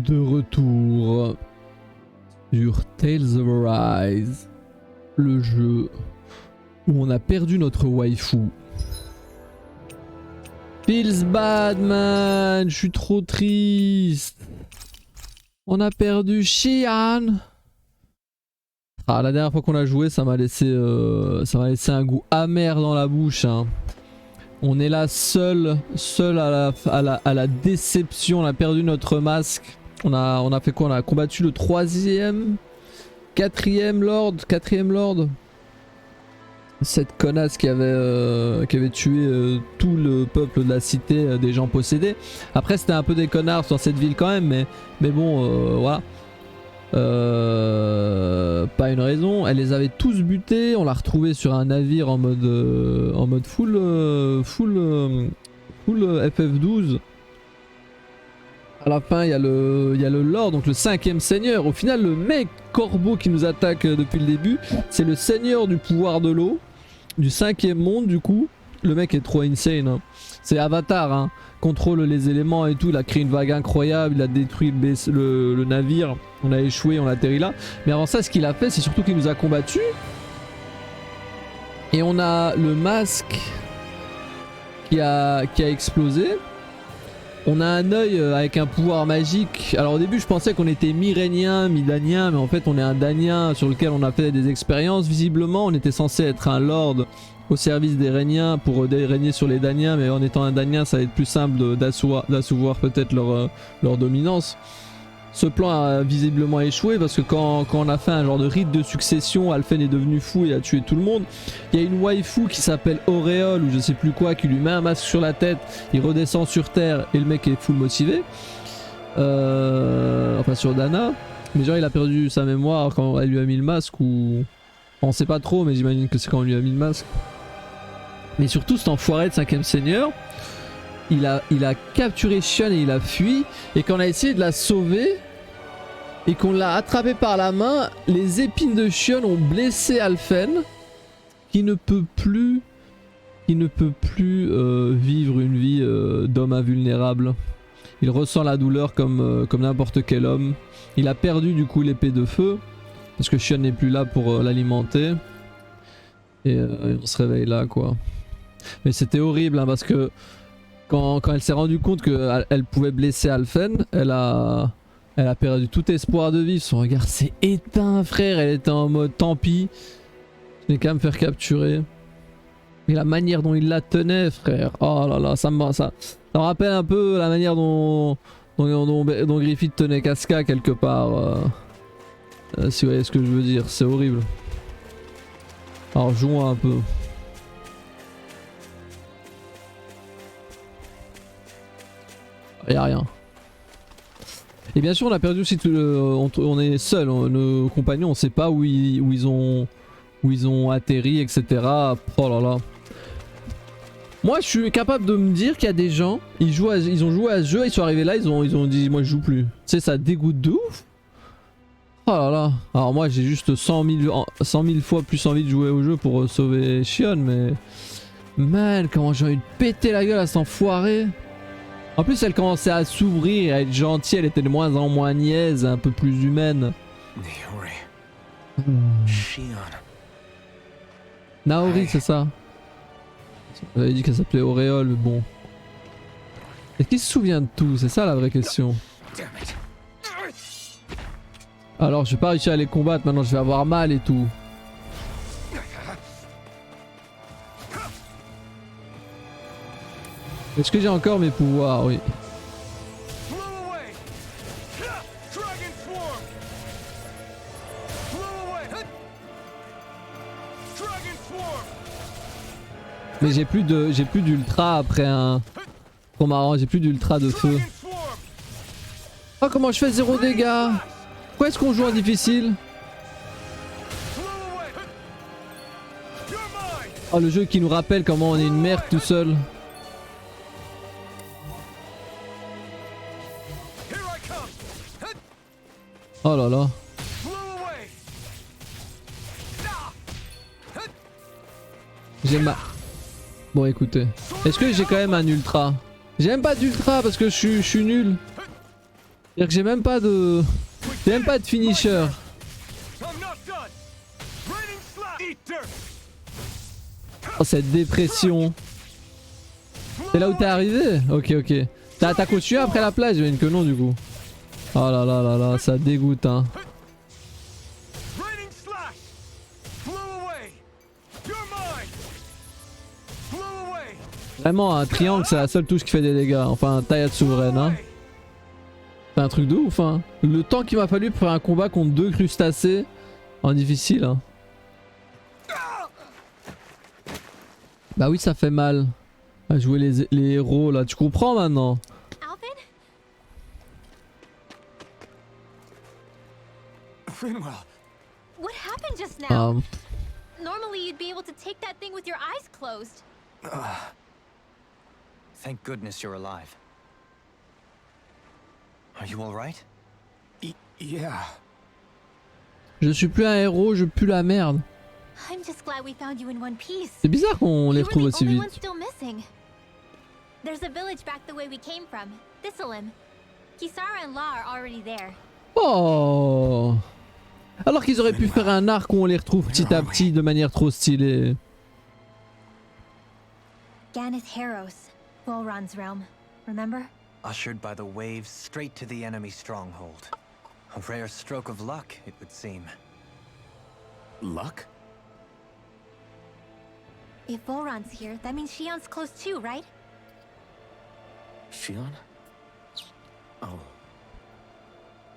De retour sur Tales of Arise, le jeu où on a perdu notre waifu. Feels bad man, je suis trop triste. On a perdu Xian. Ah, la dernière fois qu'on a joué, ça m'a laissé un goût amer dans la bouche. Hein. On est là seul à la déception. On a perdu notre masque. On a fait quoi? On a combattu le 4ème lord. Cette connasse qui avait tué tout le peuple de la cité des gens possédés. Après c'était un peu des connards dans cette ville quand même, mais bon voilà. Pas une raison. Elle les avait tous butés. On l'a retrouvé sur un navire en mode full FF12. À la fin il y a le lord, donc le 5ème seigneur. Au final le mec corbeau qui nous attaque depuis le début, c'est le seigneur du pouvoir de l'eau, du 5ème monde du coup. Le mec est trop insane. Hein. C'est Avatar, hein. Contrôle les éléments et tout. Il a créé une vague incroyable, il a détruit le navire. On a échoué, on a atterri là. Mais avant ça, ce qu'il a fait, c'est surtout qu'il nous a combattus. Et on a le masque qui a explosé. On a un œil avec un pouvoir magique. Alors au début je pensais qu'on était mi-Rhénien, mi-Danien, mais en fait on est un Danien sur lequel on a fait des expériences. Visiblement on était censé être un lord au service des Rhéniens pour régner sur les Daniens, mais en étant un Danien ça va être plus simple d'asseoir peut-être leur dominance. Ce plan a visiblement échoué parce que quand on a fait un genre de rite de succession, Alphen est devenu fou et a tué tout le monde. Il y a une waifu qui s'appelle Auréole ou je sais plus quoi qui lui met un masque sur la tête, il redescend sur terre et le mec est full motivé. Enfin sur Dana. Mais genre il a perdu sa mémoire quand elle lui a mis le masque ou... On sait pas trop mais j'imagine que c'est quand on lui a mis le masque. Mais surtout cet enfoiré de 5ème seigneur, il a capturé Xion et il a fui. Et quand on a essayé de la sauver et qu'on l'a attrapé par la main, les épines de Xion ont blessé Alphen qui ne peut plus vivre une vie d'homme invulnérable. Il ressent la douleur comme n'importe quel homme. Il a perdu du coup l'épée de feu parce que Xion n'est plus là pour l'alimenter. Et on se réveille là quoi. Mais c'était horrible hein, parce que quand elle s'est rendue compte qu'elle pouvait blesser Alphen, elle a perdu tout espoir de vivre. Son regard s'est éteint, frère. Elle était en mode tant pis. Je n'ai qu'à me faire capturer. Mais la manière dont il la tenait, frère. Oh là là, ça me rappelle un peu la manière dont Griffith tenait Casca quelque part. Si vous voyez ce que je veux dire, c'est horrible. Alors jouons un peu. Y'a rien. Et bien sûr on a perdu aussi tout on est seul, nos compagnons on sait pas où ils ont atterri etc. Oh là là. Moi je suis capable de me dire qu'il y a des gens, ils ont joué à ce jeu, ils sont arrivés là, ils ont dit moi je joue plus. Tu sais ça dégoûte de ouf. Oh là là. Alors moi j'ai juste 100 000 fois plus envie de jouer au jeu pour sauver Xion mais... Man comment j'ai envie de péter la gueule à cet enfoiré. En plus elle commençait à s'ouvrir, à être gentille, elle était de moins en moins niaise, un peu plus humaine. Naori c'est ça. On avait dit qu'elle s'appelait Auréole mais bon. Est-ce qu'il se souvient de tout? C'est ça la vraie question. Alors je vais pas réussir à les combattre, maintenant je vais avoir mal et tout. Est-ce que j'ai encore mes pouvoirs? Oui. Mais j'ai plus d'ultra après un... Trop marrant, j'ai plus d'ultra de feu. Oh comment je fais 0 dégâts? Pourquoi est-ce qu'on joue en difficile? Oh le jeu qui nous rappelle comment on est une merde tout seul. Oh là là. J'ai ma... Bon écoutez. Est-ce que j'ai quand même un ultra? J'ai même pas d'ultra parce que je suis nul. C'est-à-dire que j'ai même pas de... J'ai même pas de finisher. Oh cette dépression. C'est là où t'es arrivé? Ok ok. T'as continué après la plage, j'imagine que non du coup. Oh là là là là, ça dégoûte hein. Vraiment un triangle c'est la seule touche qui fait des dégâts. Enfin taillade souveraine hein. C'est un truc de ouf hein. Le temps qu'il m'a fallu pour faire un combat contre 2 crustacés en difficile hein. Bah oui ça fait mal. À jouer les héros là, tu comprends maintenant? What happened just now? Ah, Normally you'd be able to take that thing with your eyes closed. Thank goodness you're alive. Are you all right? Yeah. je suis plus un héros, je pue la merde. I'm just glad we found you in one piece. C'est bizarre qu'on les You were retrouve the aussi only one vite. still missing. There's a village back the way we came from, Thistleim. Kisara and La are already there. Oh! Alors qu'ils auraient pu faire un arc où on les retrouve petit à petit de manière trop stylée. Ganeth Harros, Volron's realm. Remember? Ushered by the waves straight to the enemy stronghold. A rare stroke of luck, it would seem. Luck? If Volron's here, that means Shion's close too, right? Shion? Oh.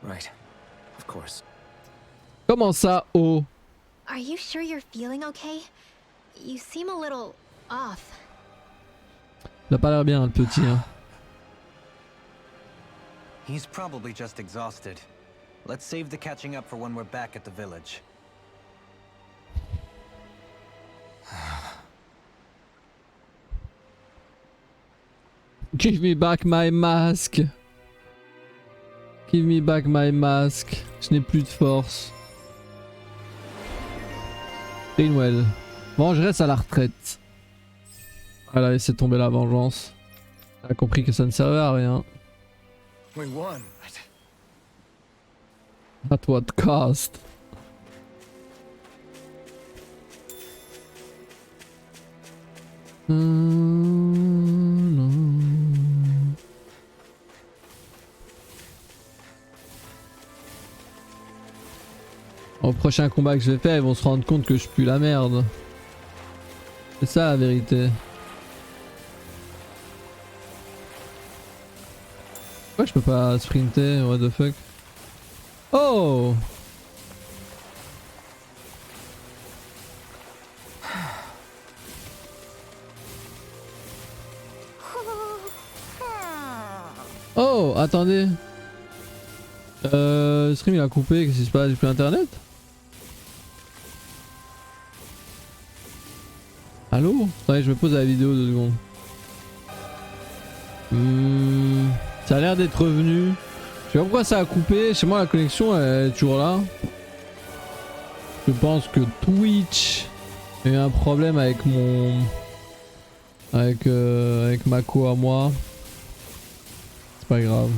Right. Of course. Comment ça, oh? Are you sure you're feeling okay? You seem a little off. Il a pas l'air bien le petit hein. He's probably just exhausted. Let's save the catching up for when we're back at the village. Give me back my mask. Give me back my mask. Je n'ai plus de force. Greenwell. Vengeresse à la retraite. Elle a laissé tomber la vengeance. Elle a compris que ça ne servait à rien. We won. At what cost? Non. Au prochain combat que je vais faire, ils vont se rendre compte que je pue la merde. C'est ça la vérité. Pourquoi je peux pas sprinter? What the fuck? Oh! Oh, attendez. Le stream il a coupé, qu'est-ce qui se passe? J'ai plus internet? Allô? Attendez, je me pose la vidéo 2 secondes. Ça a l'air d'être revenu. Je sais pas pourquoi ça a coupé. Chez moi la connexion elle est toujours là. Je pense que Twitch a eu un problème avec mon... avec ma co à moi. C'est pas grave.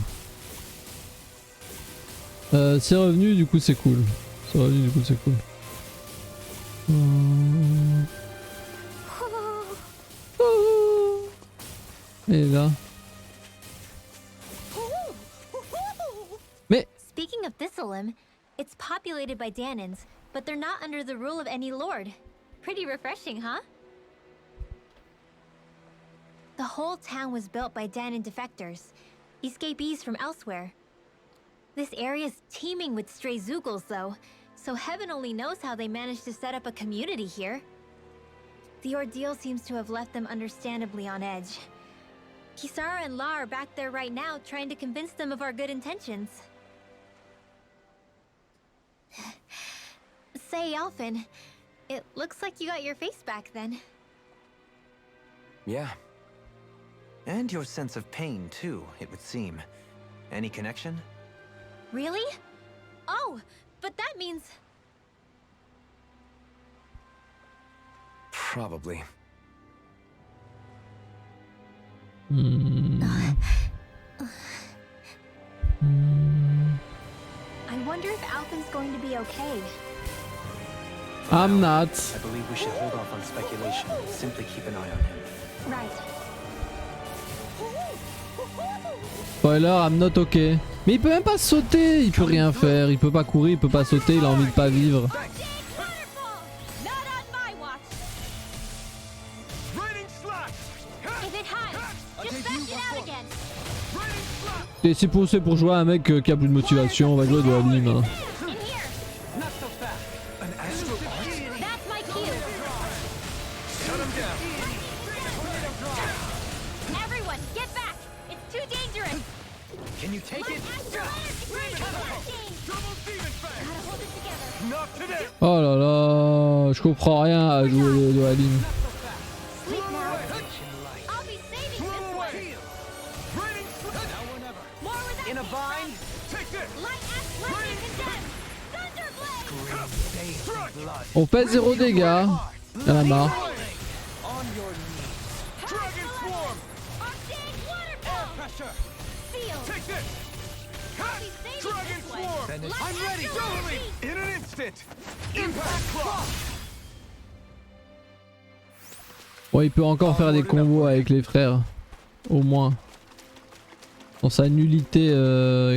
C'est revenu du coup c'est cool. C'est revenu du coup c'est cool. Et là. Mais Speaking of Thistleim, it's populated by Danans, but they're not under the rule of any lord. Pretty refreshing, huh? The whole town was built by Danan defectors, escapees from elsewhere. This area's teeming with stray Zoogles, though, so heaven only knows how they managed to set up a community here. The ordeal seems to have left them understandably on edge. Kisara and La are back there right now trying to convince them of our good intentions. Say, Alphen, it looks like you got your face back then. Yeah. And your sense of pain, too, it would seem. Any connection? Really? Oh, but that means... Probably. Hmm. Hmm. okay. I'm not. I believe we should hold off on speculation. Simply keep an eye on him. Right. Spoiler, I'm not okay. Mais il peut même pas sauter, il peut rien faire, il peut pas courir, il peut pas sauter, il a envie de pas vivre. Et c'est pour jouer à un mec qui a plus de motivation, on va jouer de l'anime. Hein. Oh là là, je comprends rien à jouer de l'anime. On fait 0 dégâts. Y'en a marre. Bon, il peut encore faire des combos avec les frères. Au moins. Dans sa nullité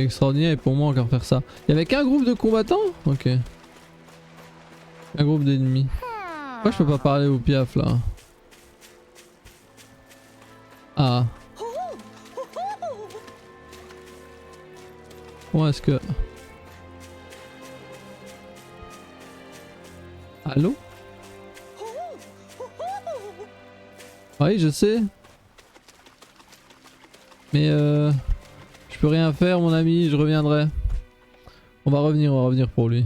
extraordinaire, il peut au moins encore faire ça. Il y avait qu'un groupe de combattants? Ok. Un groupe d'ennemis. Pourquoi je peux pas parler au piaf là? Ah. Comment est-ce que... Allô? Oui, je sais. Mais je peux rien faire mon ami, je reviendrai. On va revenir pour lui.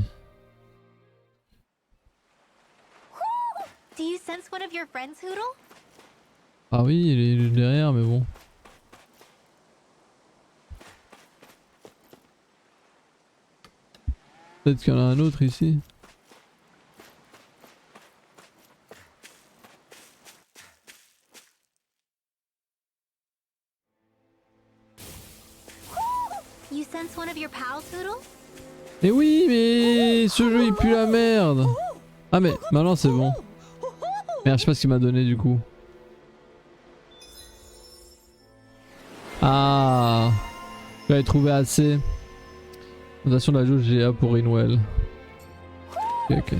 Do you sense one of your friends, Hoodle? Ah oui, il est derrière, mais bon. Peut-être qu'il y en a un autre ici. You sense one of your pals, Hoodle? Mais oui, mais ce jeu il pue la merde. Ah mais maintenant c'est bon. Merde, je sais pas ce qu'il m'a donné du coup. Ah, j'avais trouvé assez. Fondation de la jauge GA pour Rinwell. Ok.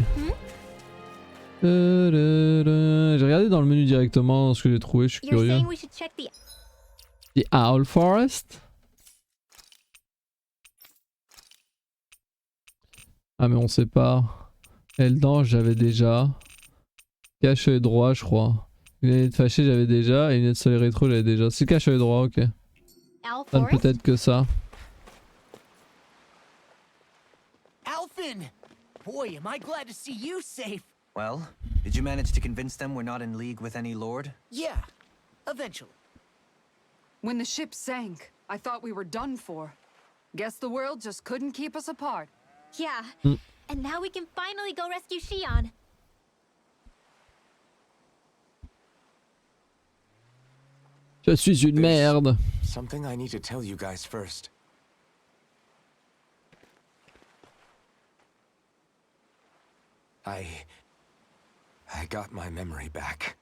J'ai regardé dans le menu directement ce que j'ai trouvé, je suis You're curieux. saying we should check The Owl Forest. Ah mais on sait pas. Eldan j'avais déjà. Cache œil droit je crois. Lunette fâchée j'avais déjà et lunette soleil rétro j'avais déjà. C'est cache œil droit, ok. Owl Ça ne Forest? peut être que ça. Alphin! Boy, am I glad to see you safe. Well, did you manage to convince them we're not in league with any lord? Yeah, eventually. When the ship sank, I thought we were done for. Guess the world just couldn't keep us apart. Yeah. And now we can finally go rescue Shion. Je suis une merde. Something I need to tell you guys first. I got my memory back.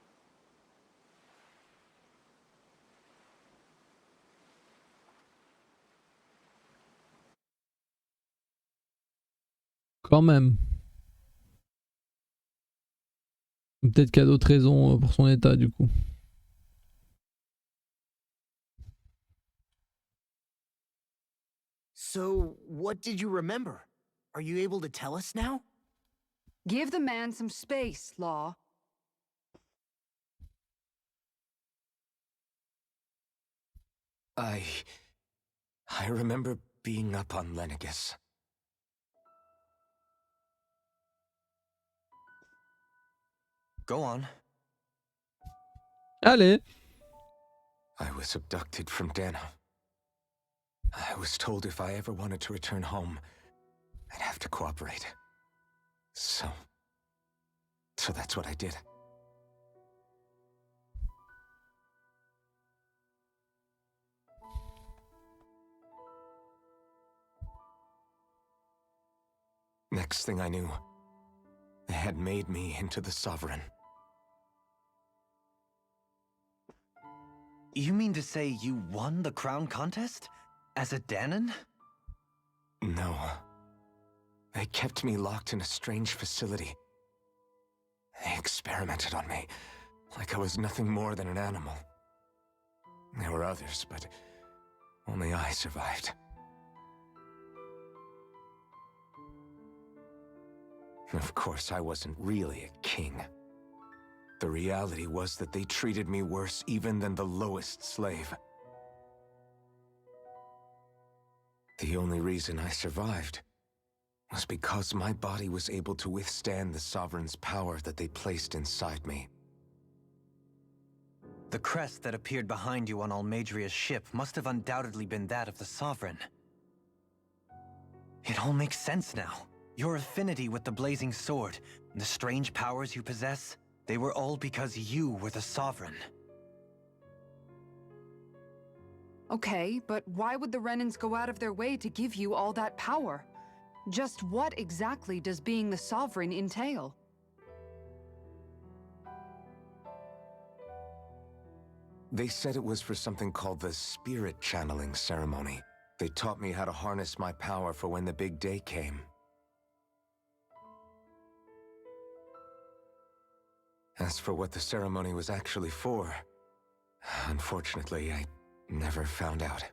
Quand même. Peut-être qu'il y a d'autres raisons pour son état du coup. So, what did you remember? Are you able to tell us now? Give the man some space, Law. I remember being up on Lenegus. Go on. Allez. I was abducted from Dana. I was told if I ever wanted to return home, I'd have to cooperate. So that's what I did. Next thing I knew, they had made me into the Sovereign. You mean to say you won the crown contest? As a Danon? No. They kept me locked in a strange facility. They experimented on me, like I was nothing more than an animal. There were others, but only I survived. Of course, I wasn't really a king. The reality was that they treated me worse even than the lowest slave. The only reason I survived was because my body was able to withstand the Sovereign's power that they placed inside me. The crest that appeared behind you on Almadria's ship must have undoubtedly been that of the Sovereign. It all makes sense now. Your affinity with the Blazing Sword, and the strange powers you possess, they were all because you were the Sovereign. Okay, but why would the Renans go out of their way to give you all that power? Just what exactly does being the Sovereign entail? They said it was for something called the Spirit Channeling Ceremony. They taught me how to harness my power for when the big day came. As for what the ceremony was actually for, unfortunately, I never found out.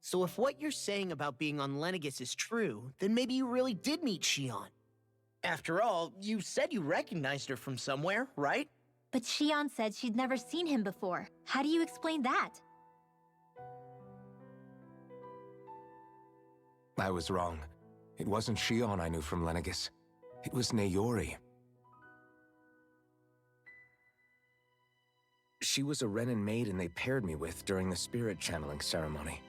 So if what you're saying about being on Lenegis is true, then maybe you really did meet Shion. After all, you said you recognized her from somewhere, right? But Shion said she'd never seen him before. How do you explain that? I was wrong. It wasn't Shion I knew from Lenegis. It was Naori. She was a Renan maiden they paired me with during the spirit channeling ceremony.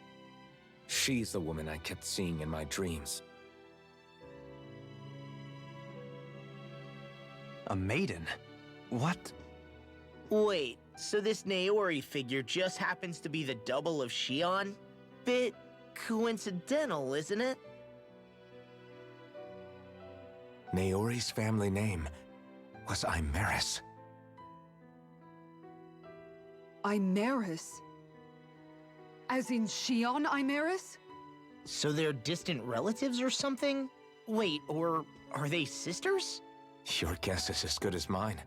She's the woman I kept seeing in my dreams. A maiden? What? Wait, so this Naori figure just happens to be the double of Shion? Bit coincidental, isn't it? Naori's family name was Imeris. Imeris? As in Shion Imeris? So they're distant relatives or something? Wait, or are they sisters? Your guess is as good as mine.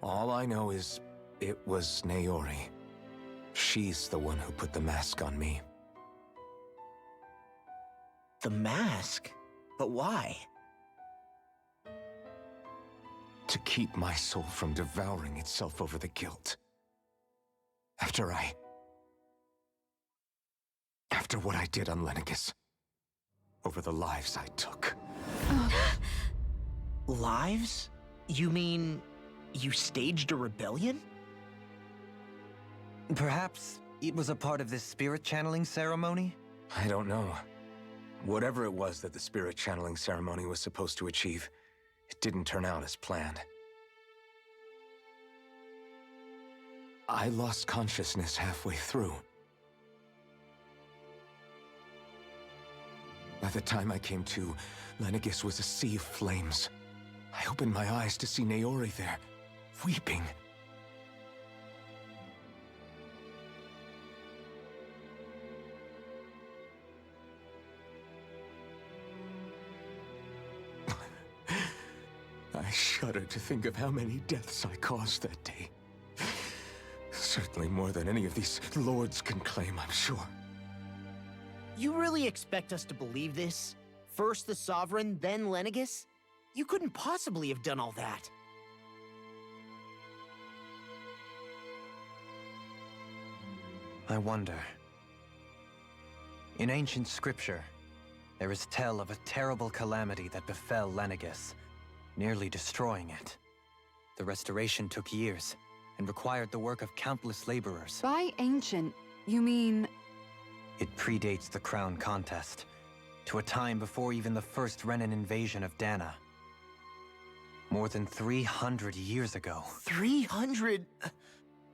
All I know is it was Naori. She's the one who put the mask on me. The mask? But why? To keep my soul from devouring itself over the guilt. After what I did on Lenegis. Over the lives I took. Lives? You mean you staged a rebellion? Perhaps it was a part of this spirit channeling ceremony? I don't know. Whatever it was that the spirit channeling ceremony was supposed to achieve, it didn't turn out as planned. I lost consciousness halfway through. By the time I came to, Lenegis was a sea of flames. I opened my eyes to see Naori there, weeping. I shudder to think of how many deaths I caused that day. Certainly more than any of these lords can claim, I'm sure. You really expect us to believe this? First the Sovereign, then Lenegis? You couldn't possibly have done all that. I wonder. In ancient scripture, there is tell of a terrible calamity that befell Lenegis, nearly destroying it. The restoration took years, and required the work of countless laborers. By ancient, you mean... It predates the crown contest, to a time before even the first Renan invasion of Dana. More than 300 years ago. 300?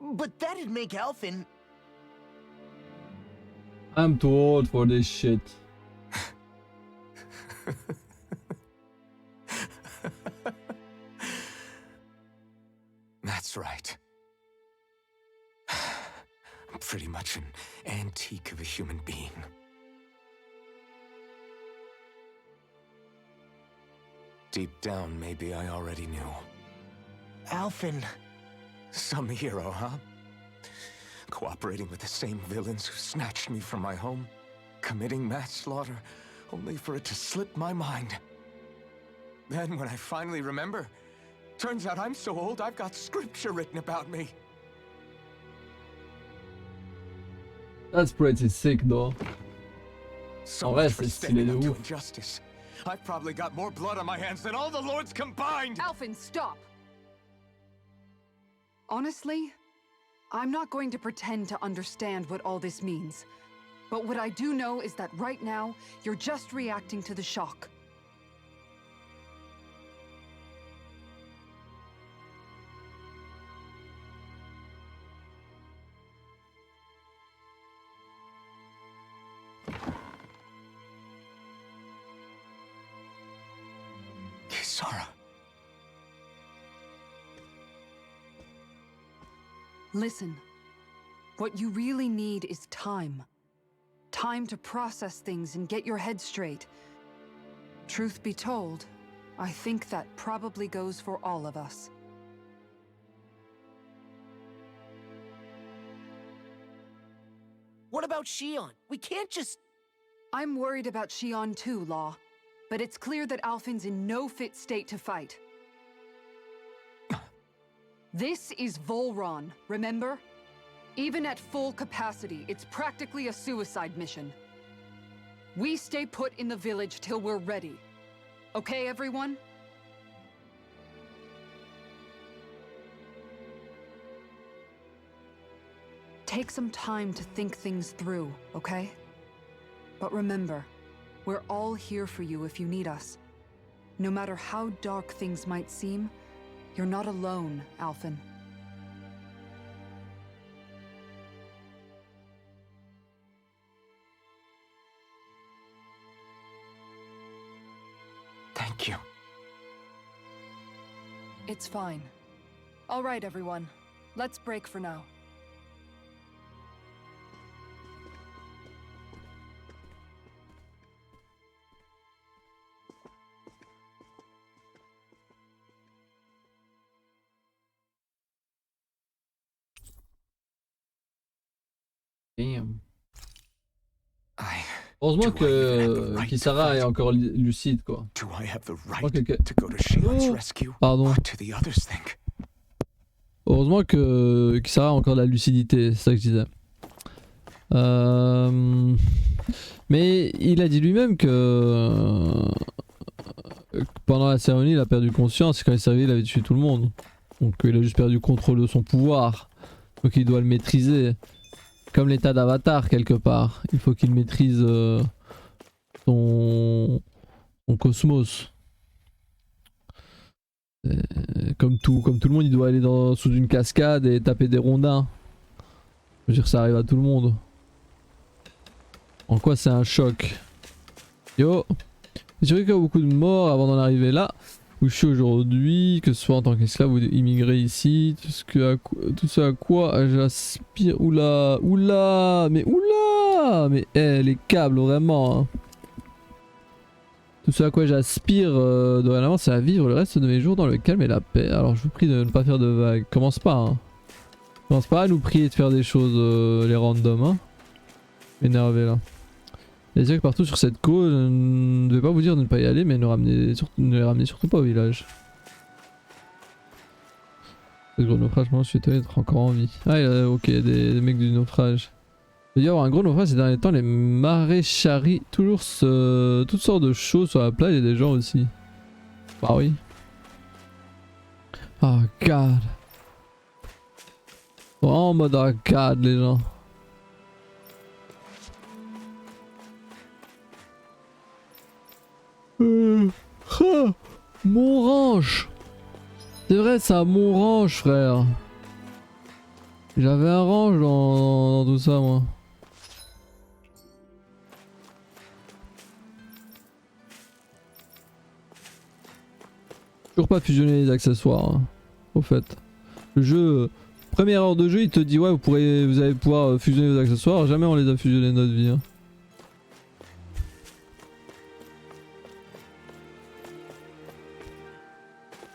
But that'd make Alphen... I'm too old for this shit. That's right. I'm pretty much an antique of a human being. Deep down, maybe I already knew. Alphen... Some hero, huh? Cooperating with the same villains who snatched me from my home, committing mass slaughter, only for it to slip my mind. Then when I finally remember, turns out I'm so old I've got scripture written about me. That's pretty sick though. So En vrai, much for c'est standing stylé de up to ouf. injustice. I've probably got more blood on my hands than all the lords combined! Alphen, stop! Honestly, I'm not going to pretend to understand what all this means. But what I do know is that right now, you're just reacting to the shock. Kisara. Listen, what you really need is time. Time to process things and get your head straight. Truth be told, I think that probably goes for all of us. What about Shion? We can't just... I'm worried about Shion too, Law. But it's clear that Alphen's in no fit state to fight. This is Volron, remember? Even at full capacity, it's practically a suicide mission. We stay put in the village till we're ready. Okay, everyone? Take some time to think things through, okay? But remember, we're all here for you if you need us. No matter how dark things might seem, you're not alone, Alphen. Thank you. It's fine. All right, everyone. Let's break for now. Damn. I... Heureusement Do I even have the que right Kisara to est fight? encore lucide quoi. Do I have the right Ok, ok. to go to Shion's Oh, rescue? pardon. What do the others think? Heureusement que Kisara a encore de la lucidité, c'est ça que je disais. Mais il a dit lui-même que pendant la cérémonie il a perdu conscience et quand il s'est réveillé il avait tué tout le monde. Donc il a juste perdu le contrôle de son pouvoir. Donc il doit le maîtriser. Comme l'état d'avatar quelque part. Il faut qu'il maîtrise son cosmos. Comme tout le monde il doit aller sous une cascade et taper des rondins. Je veux dire ça arrive à tout le monde. En quoi c'est un choc? Yo, c'est vrai qu'il y a beaucoup de morts avant d'en arriver là où je suis aujourd'hui, que ce soit en tant qu'esclave ou immigré ici, tout ce à quoi j'aspire. Oula, mais les câbles vraiment. Hein. Tout ce à quoi j'aspire dorénavant, c'est à vivre le reste de mes jours dans le calme et la paix. Alors je vous prie de ne pas faire de vagues. Commence pas, hein. Commence pas à nous prier de faire des choses les random, hein. Énervé là. Il y a que partout sur cette côte, je ne vais pas vous dire de ne pas y aller, mais ne les ramenez surtout pas au village. Ce gros naufrage, moi je suis étonné d'être encore en vie. Ah, ok, des mecs du naufrage. Il y a un gros naufrage ces derniers temps, les marécharies, toujours toutes sortes de choses sur la plage et des gens aussi. Bah oui. Oh god. Vraiment en mode oh god les gens. Mon ranch. C'est vrai ça, mon ranch frère. J'avais un range dans tout ça, moi. Toujours pas fusionner les accessoires, hein, au fait. Le jeu, première heure de jeu, il te dit ouais, vous allez pouvoir fusionner les accessoires. Jamais on les a fusionnés de notre vie. Hein.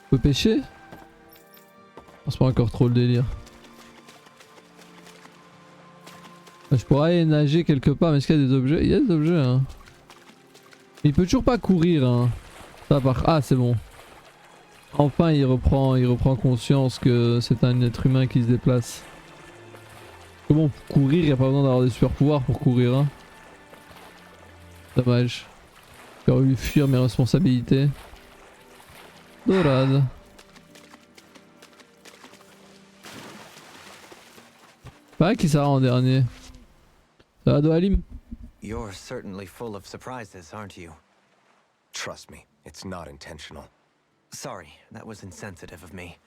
On peut pêcher? C'est pas encore trop le délire. Je pourrais aller nager quelque part, mais est-ce qu'il y a des objets? Il y a des objets, hein. Il peut toujours pas courir, hein. Ça part... Ah, c'est bon. Enfin, il reprend conscience que c'est un être humain qui se déplace. Comment courir? Y a pas besoin d'avoir des super pouvoirs pour courir, hein. Dommage. J'aurais voulu fuir mes responsabilités. Dorade. Pareil qui sera en dernier. Ça va, Dohalim? You're certainly full of surprises, aren't you? Trust me, it's not intentional. Sorry, that was insensitive of me.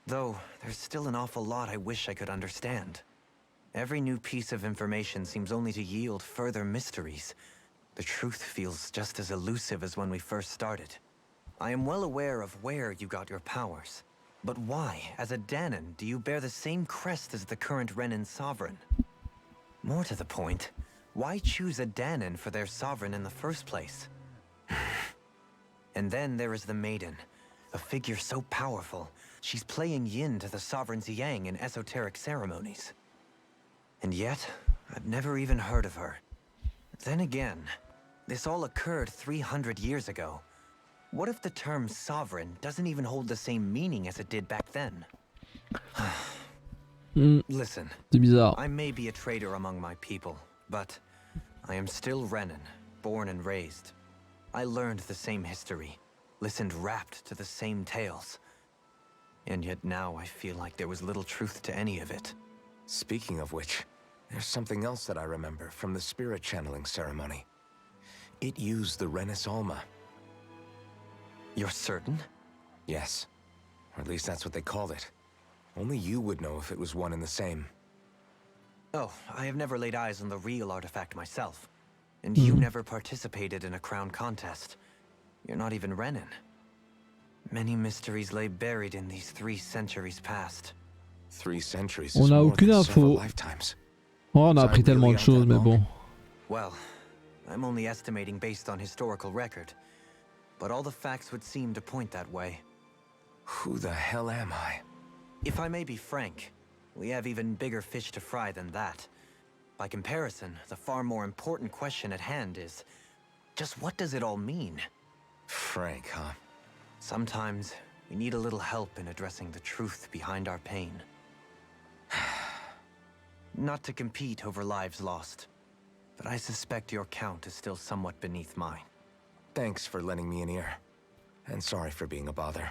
Though, there's still an awful lot I wish I could understand. Every new piece of information seems only to yield further mysteries. The truth feels just as elusive as when we first started. I am well aware of where you got your powers. But why, as a Danon, do you bear the same crest as the current Renin sovereign? More to the point, why choose a Danon for their sovereign in the first place? And then there is the Maiden, a figure so powerful, she's playing yin to the sovereign's yang in esoteric ceremonies. And yet, I've never even heard of her. Then again, this all occurred 300 years ago. What if the term sovereign doesn't even hold the same meaning as it did back then? Listen, C'est bizarre. I may be a traitor among my people, but I am still Renin, born and raised. I learned the same history, listened rapt to the same tales. And yet now I feel like there was little truth to any of it. Speaking of which, there's something else that I remember from the spirit channeling ceremony. It used the Renis Alma. You're certain? Yes. Or at least that's what they called it. Only you would know if it was one and the same. Oh, I have never laid eyes on the real artifact myself. And you never participated in a crown contest. You're not even Renin. Many mysteries lay buried in these 3 centuries past. 3 centuries On is n'a more aucune than several info. lifetimes. Oh, on a appris tellement de choses, mais bon. Well, I'm only estimating based on historical record. But all the facts would seem to point that way. Who the hell am I? If I may be frank, we have even bigger fish to fry than that. By comparison, the far more important question at hand is, just what does it all mean? Frank, huh? Sometimes, we need a little help in addressing the truth behind our pain. Not to compete over lives lost, but I suspect your count is still somewhat beneath mine. Thanks for lending me an ear. And sorry for being a bother.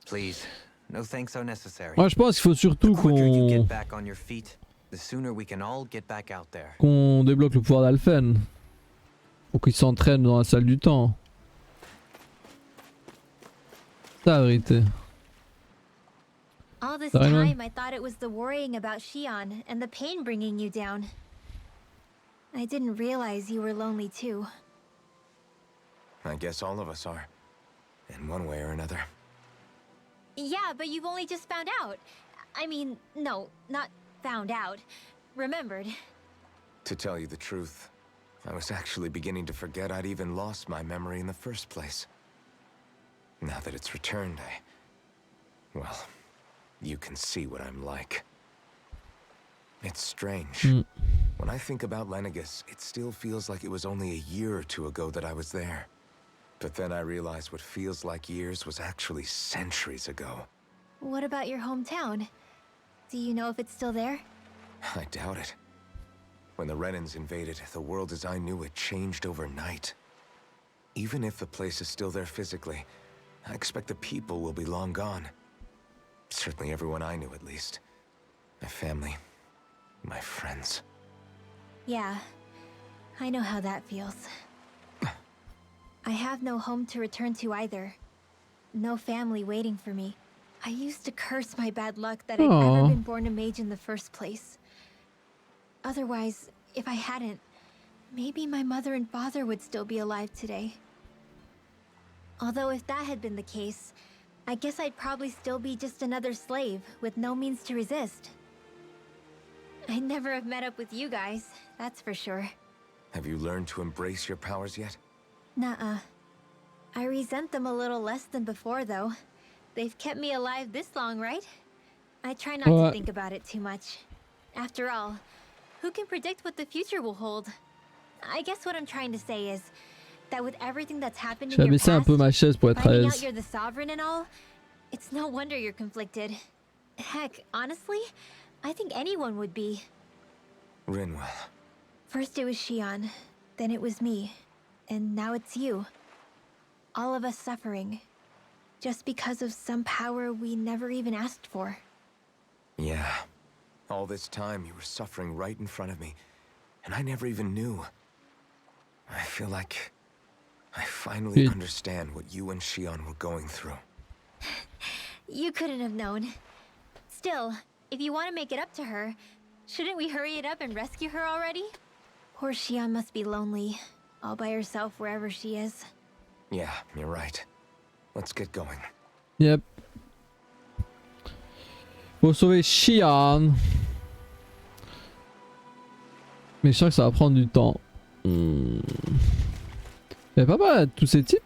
Please, no thanks are necessary. Moi, je pense qu'il faut surtout The quicker you get qu'on back on your feet, the sooner we can all get back out there. débloque le pouvoir d'Alphen. Faut qu'il s'entraîne dans la salle du temps. C'est la vérité. All this Sorry, man. time, I thought it was the worrying about Shion and the pain bringing you down. I didn't realize you were lonely too. I guess all of us are. In one way or another. Yeah, but you've only just found out. I mean, no, not found out. Remembered. To tell you the truth, I was actually beginning to forget I'd even lost my memory in the first place. Now that it's returned, well, you can see what I'm like. It's strange. When I think about Lenegis, it still feels like it was only a year or 2 ago that I was there. But then I realized what feels like years was actually centuries ago. What about your hometown? Do you know if it's still there? I doubt it. When the Renins invaded, the world as I knew it changed overnight. Even if the place is still there physically, I expect the people will be long gone. Certainly everyone I knew, at least. My family, my friends. Yeah, I know how that feels. I have no home to return to either. No family waiting for me. I used to curse my bad luck that I'd Aw. ever been born a mage in the first place. Otherwise, if I hadn't, maybe my mother and father would still be alive today. Although if that had been the case, I guess I'd probably still be just another slave with no means to resist. I'd never have met up with you guys, that's for sure. Have you learned to embrace your powers yet? Nuh-uh. I resent them a little less than before, though. They've kept me alive this long, right? I try not to think about it too much. After all, who can predict what the future will hold? I guess what I'm trying to say is that with everything that's happened in J'ai your abaissé un past, peu ma chaise pour être à finding out l'aise. you're the sovereign and all, it's no wonder you're conflicted. Heck, honestly, I think anyone would be. Rinwell. First it was Shion, then it was me, and now it's you. All of us suffering, just because of some power we never even asked for. Yeah. All this time you were suffering right in front of me, and I never even knew. I feel like I finally understand what you and Shion were going through. You couldn't have known. Still, if you want to make it up to her, shouldn't we hurry it up and rescue her already? Poor Shion must be lonely, all by herself wherever she is. Yeah, you're right. Let's get going. Yep. Faut sauver Shion. Mais je sens que ça va prendre du temps. Y'a pas mal tous ces types.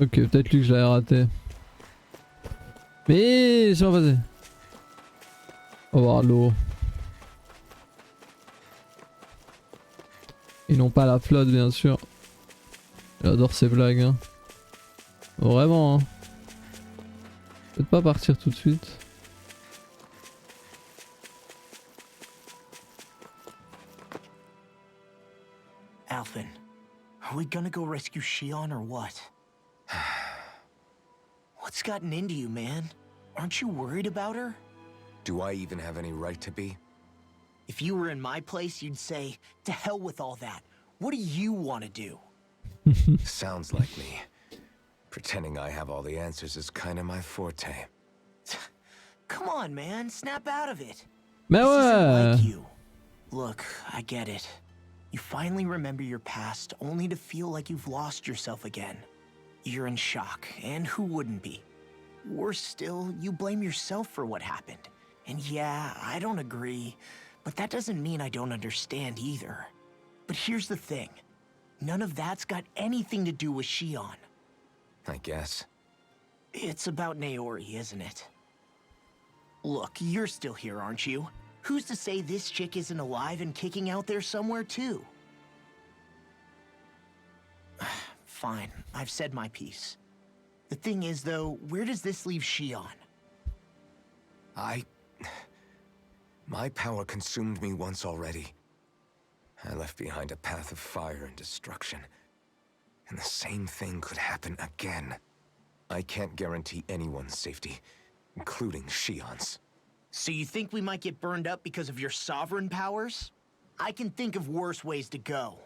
Ok, peut-être lui que je l'avais raté. Mais c'est pas passé. On va voir l'eau. Ils n'ont pas la flotte bien sûr. J'adore ces blagues. Hein. Vraiment. Hein. Peut-être pas partir tout de suite. Alphen, are we gonna go rescue Shion or what? What's gotten into you, man? Aren't you worried about her? Do I even have any right to be? If you were in my place, you'd say, to hell with all that. What do you want to do? Sounds like me. Pretending I have all the answers is kind of my forte. Come on, man. Snap out of it. Mais This isn't ouais. like you. Look, I get it. You finally remember your past, only to feel like you've lost yourself again. You're in shock, and who wouldn't be? Worse still, you blame yourself for what happened. And yeah, I don't agree, but that doesn't mean I don't understand either. But here's the thing. None of that's got anything to do with Shion. I guess. It's about Naori, isn't it? Look, you're still here, aren't you? Who's to say this chick isn't alive and kicking out there somewhere, too? Fine, I've said my piece. The thing is, though, where does this leave Shion? My power consumed me once already. I left behind a path of fire and destruction. And the same thing could happen again. I can't guarantee anyone's safety, including Shion's. So you think we might get burned up because of your sovereign powers? I can think of worse ways to go.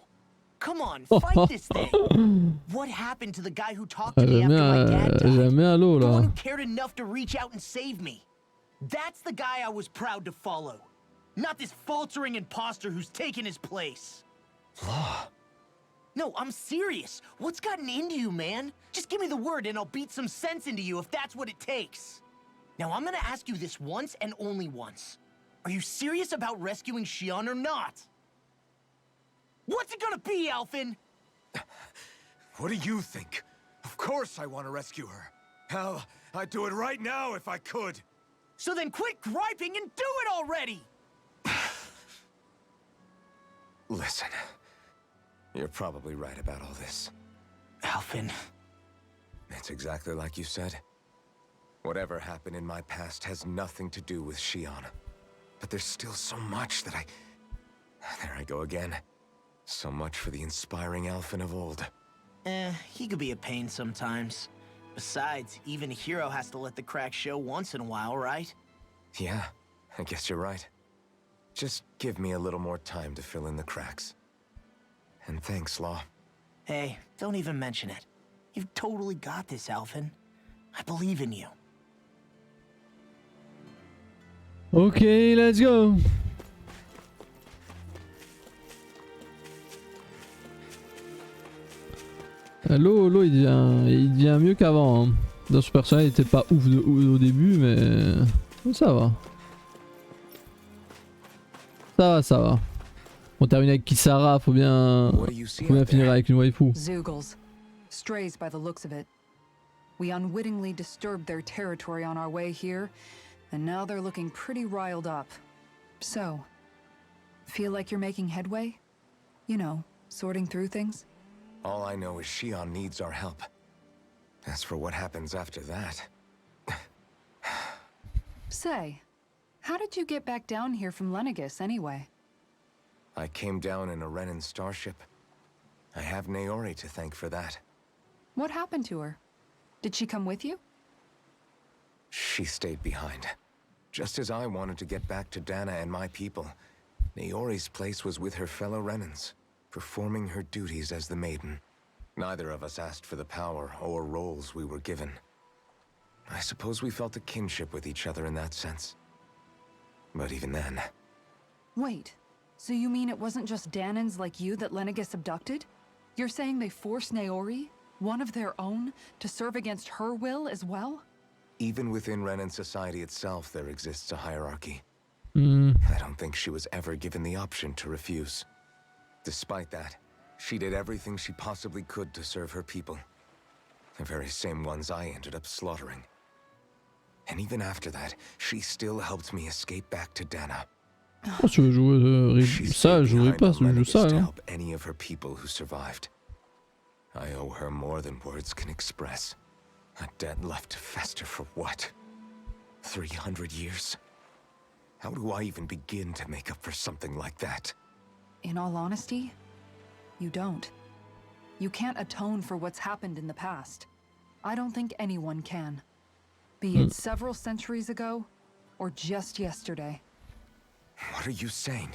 Come on, fight this thing! What happened to the guy who talked to me after my dad died? Jamais à l'eau The one là. who cared enough to reach out and save me. That's the guy I was proud to follow. Not this faltering imposter who's taken his place. Law. No, I'm serious. What's gotten into you, man? Just give me the word and I'll beat some sense into you if that's what it takes. Now, I'm gonna ask you this once and only once. Are you serious about rescuing Shion or not? What's it gonna be, Alphen? What do you think? Of course I want to rescue her. Hell, I'd do it right now if I could. So then quit griping and do it already! Listen, you're probably right about all this. Alphen. It's exactly like you said. Whatever happened in my past has nothing to do with Shion. But there's still so much that There I go again. So much for the inspiring Alphen of old. He could be a pain sometimes. Besides, even a hero has to let the cracks show once in a while, right? Yeah, I guess you're right. Just give me a little more time to fill in the cracks. And thanks, Law. Hey, don't even mention it. You've totally got this, Alphen. I believe in you. Ok, let's go. L'eau il devient mieux qu'avant. Hein. Dans ce personnage il était pas ouf au début mais ça va. Ça va. On termine avec Kisara, faut bien finir avec une waifu. Zoogles. Strays by the looks of it. We unwittingly disturbed their territory on our way here, and now they're looking pretty riled up. So, feel like you're making headway? You know, sorting through things? All I know is Shion needs our help. As for what happens after that... Say, how did you get back down here from Lenegis anyway? I came down in a Renan starship. I have Naori to thank for that. What happened to her? Did she come with you? She stayed behind. Just as I wanted to get back to Dana and my people, Naori's place was with her fellow Renans, performing her duties as the Maiden. Neither of us asked for the power or roles we were given. I suppose we felt a kinship with each other in that sense. But even then... Wait, so you mean it wasn't just Danans like you that Lenegis abducted? You're saying they forced Naori, one of their own, to serve against her will as well? Even within Renan society itself, there exists a hierarchy. I don't think she was ever given the option to refuse. Despite that, she did everything she possibly could to serve her people. The very same ones I ended up slaughtering. And even after that, she still helped me escape back to Dana. Oh, tu veux jouer ça, je jouerai pas, je joue ça. To Hein. help any of her people who survived. I owe her more than words can express. A debt left to fester for what? 300 years? How do I even begin to make up for something like that? In all honesty, you don't. You can't atone for what's happened in the past. I don't think anyone can. Be it several centuries ago, or just yesterday. What are you saying?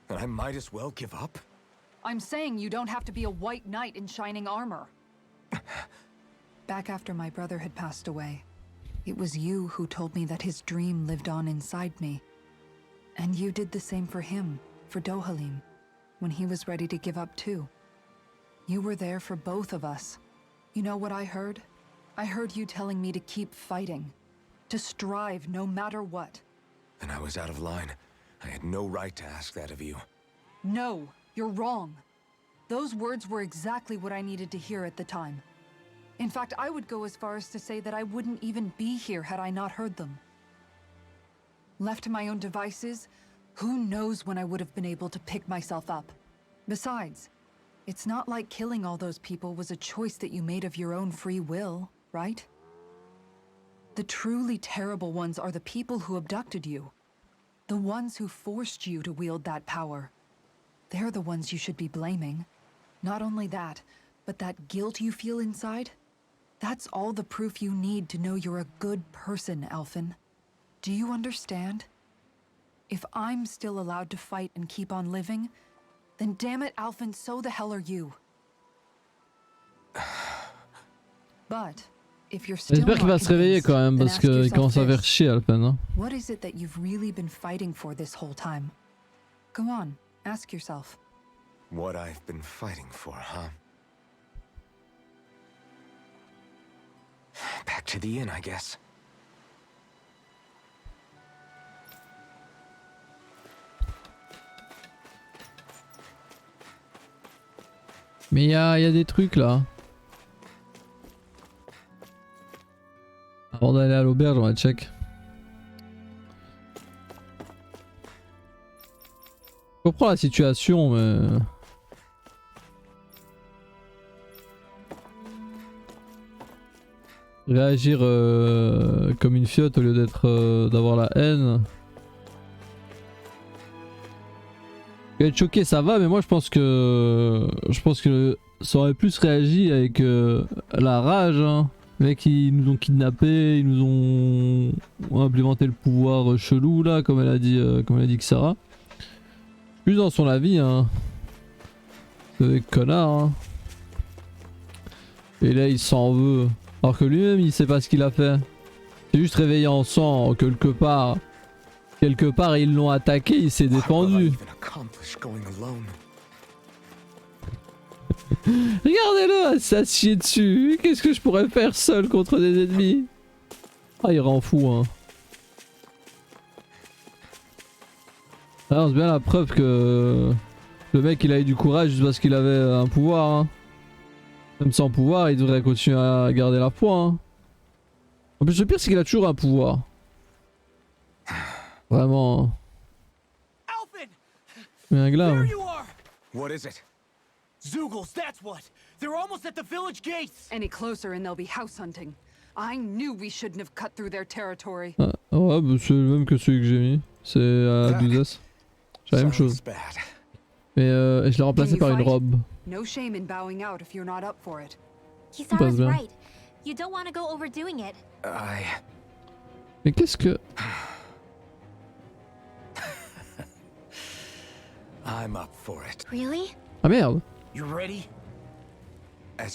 That I might as well give up? I'm saying you don't have to be a white knight in shining armor. Back after my brother had passed away, it was you who told me that his dream lived on inside me. And you did the same for him, for Dohalim, when he was ready to give up too. You were there for both of us. You know what I heard? I heard you telling me to keep fighting, to strive no matter what. Then I was out of line. I had no right to ask that of you. No, you're wrong. Those words were exactly what I needed to hear at the time. In fact, I would go as far as to say that I wouldn't even be here had I not heard them. Left to my own devices, who knows when I would have been able to pick myself up. Besides, it's not like killing all those people was a choice that you made of your own free will, right? The truly terrible ones are the people who abducted you. The ones who forced you to wield that power. They're the ones you should be blaming. Not only that, but that guilt you feel inside, that's all the proof you need to know you're a good person, Elfin. Do you understand? If I'm still allowed to fight and keep on living, then damn it, Alphen, so the hell are you. But if you're still J'espère qu'il va se réveiller quand même parce qu'il commence à faire chier Alpen. Hein. What is it that you've really been fighting for this whole time? Go on, ask yourself. What I've been fighting for, huh? Back to the inn, I guess. Mais il y a des trucs là. Avant d'aller à l'auberge, on va check. Je comprends la situation, mais... Réagir comme une fiotte au lieu d'être d'avoir la haine. Être choqué ça va, mais moi je pense que ça aurait plus réagi avec la rage. Hein. Les mecs ils nous ont kidnappés, ils nous ont implémenté le pouvoir chelou là, comme elle a dit Xara. Plus dans son avis, hein. C'est des connards. Hein. Et là il s'en veut. Alors que lui-même il sait pas ce qu'il a fait. C'est juste réveillé en sang quelque part. Quelque part ils l'ont attaqué, il s'est défendu. Regardez-le, s'assied dessus. Qu'est-ce que je pourrais faire seul contre des ennemis? Ah, il rend fou, hein. Alors, c'est bien la preuve que le mec il a eu du courage juste parce qu'il avait un pouvoir. Hein. Même sans pouvoir, il devrait continuer à garder la foi. Hein. En plus, le pire, c'est qu'il a toujours un pouvoir. Vraiment. Mais un glam. What is it? Zoogles, that's what! They're almost at the village gates! Any closer and they'll be house hunting. I knew we shouldn't have cut through their territory. Ah, ouais, bah c'est le même que celui que j'ai mis. C'est à 12S. C'est la même chose. Mais je l'ai remplacé par une robe. No shame in bowing out if you're not up for it. Kisara's right. You don't want to go overdoing it. Mais qu'est-ce que... I'm up for it. Really? Ah merde. You ready?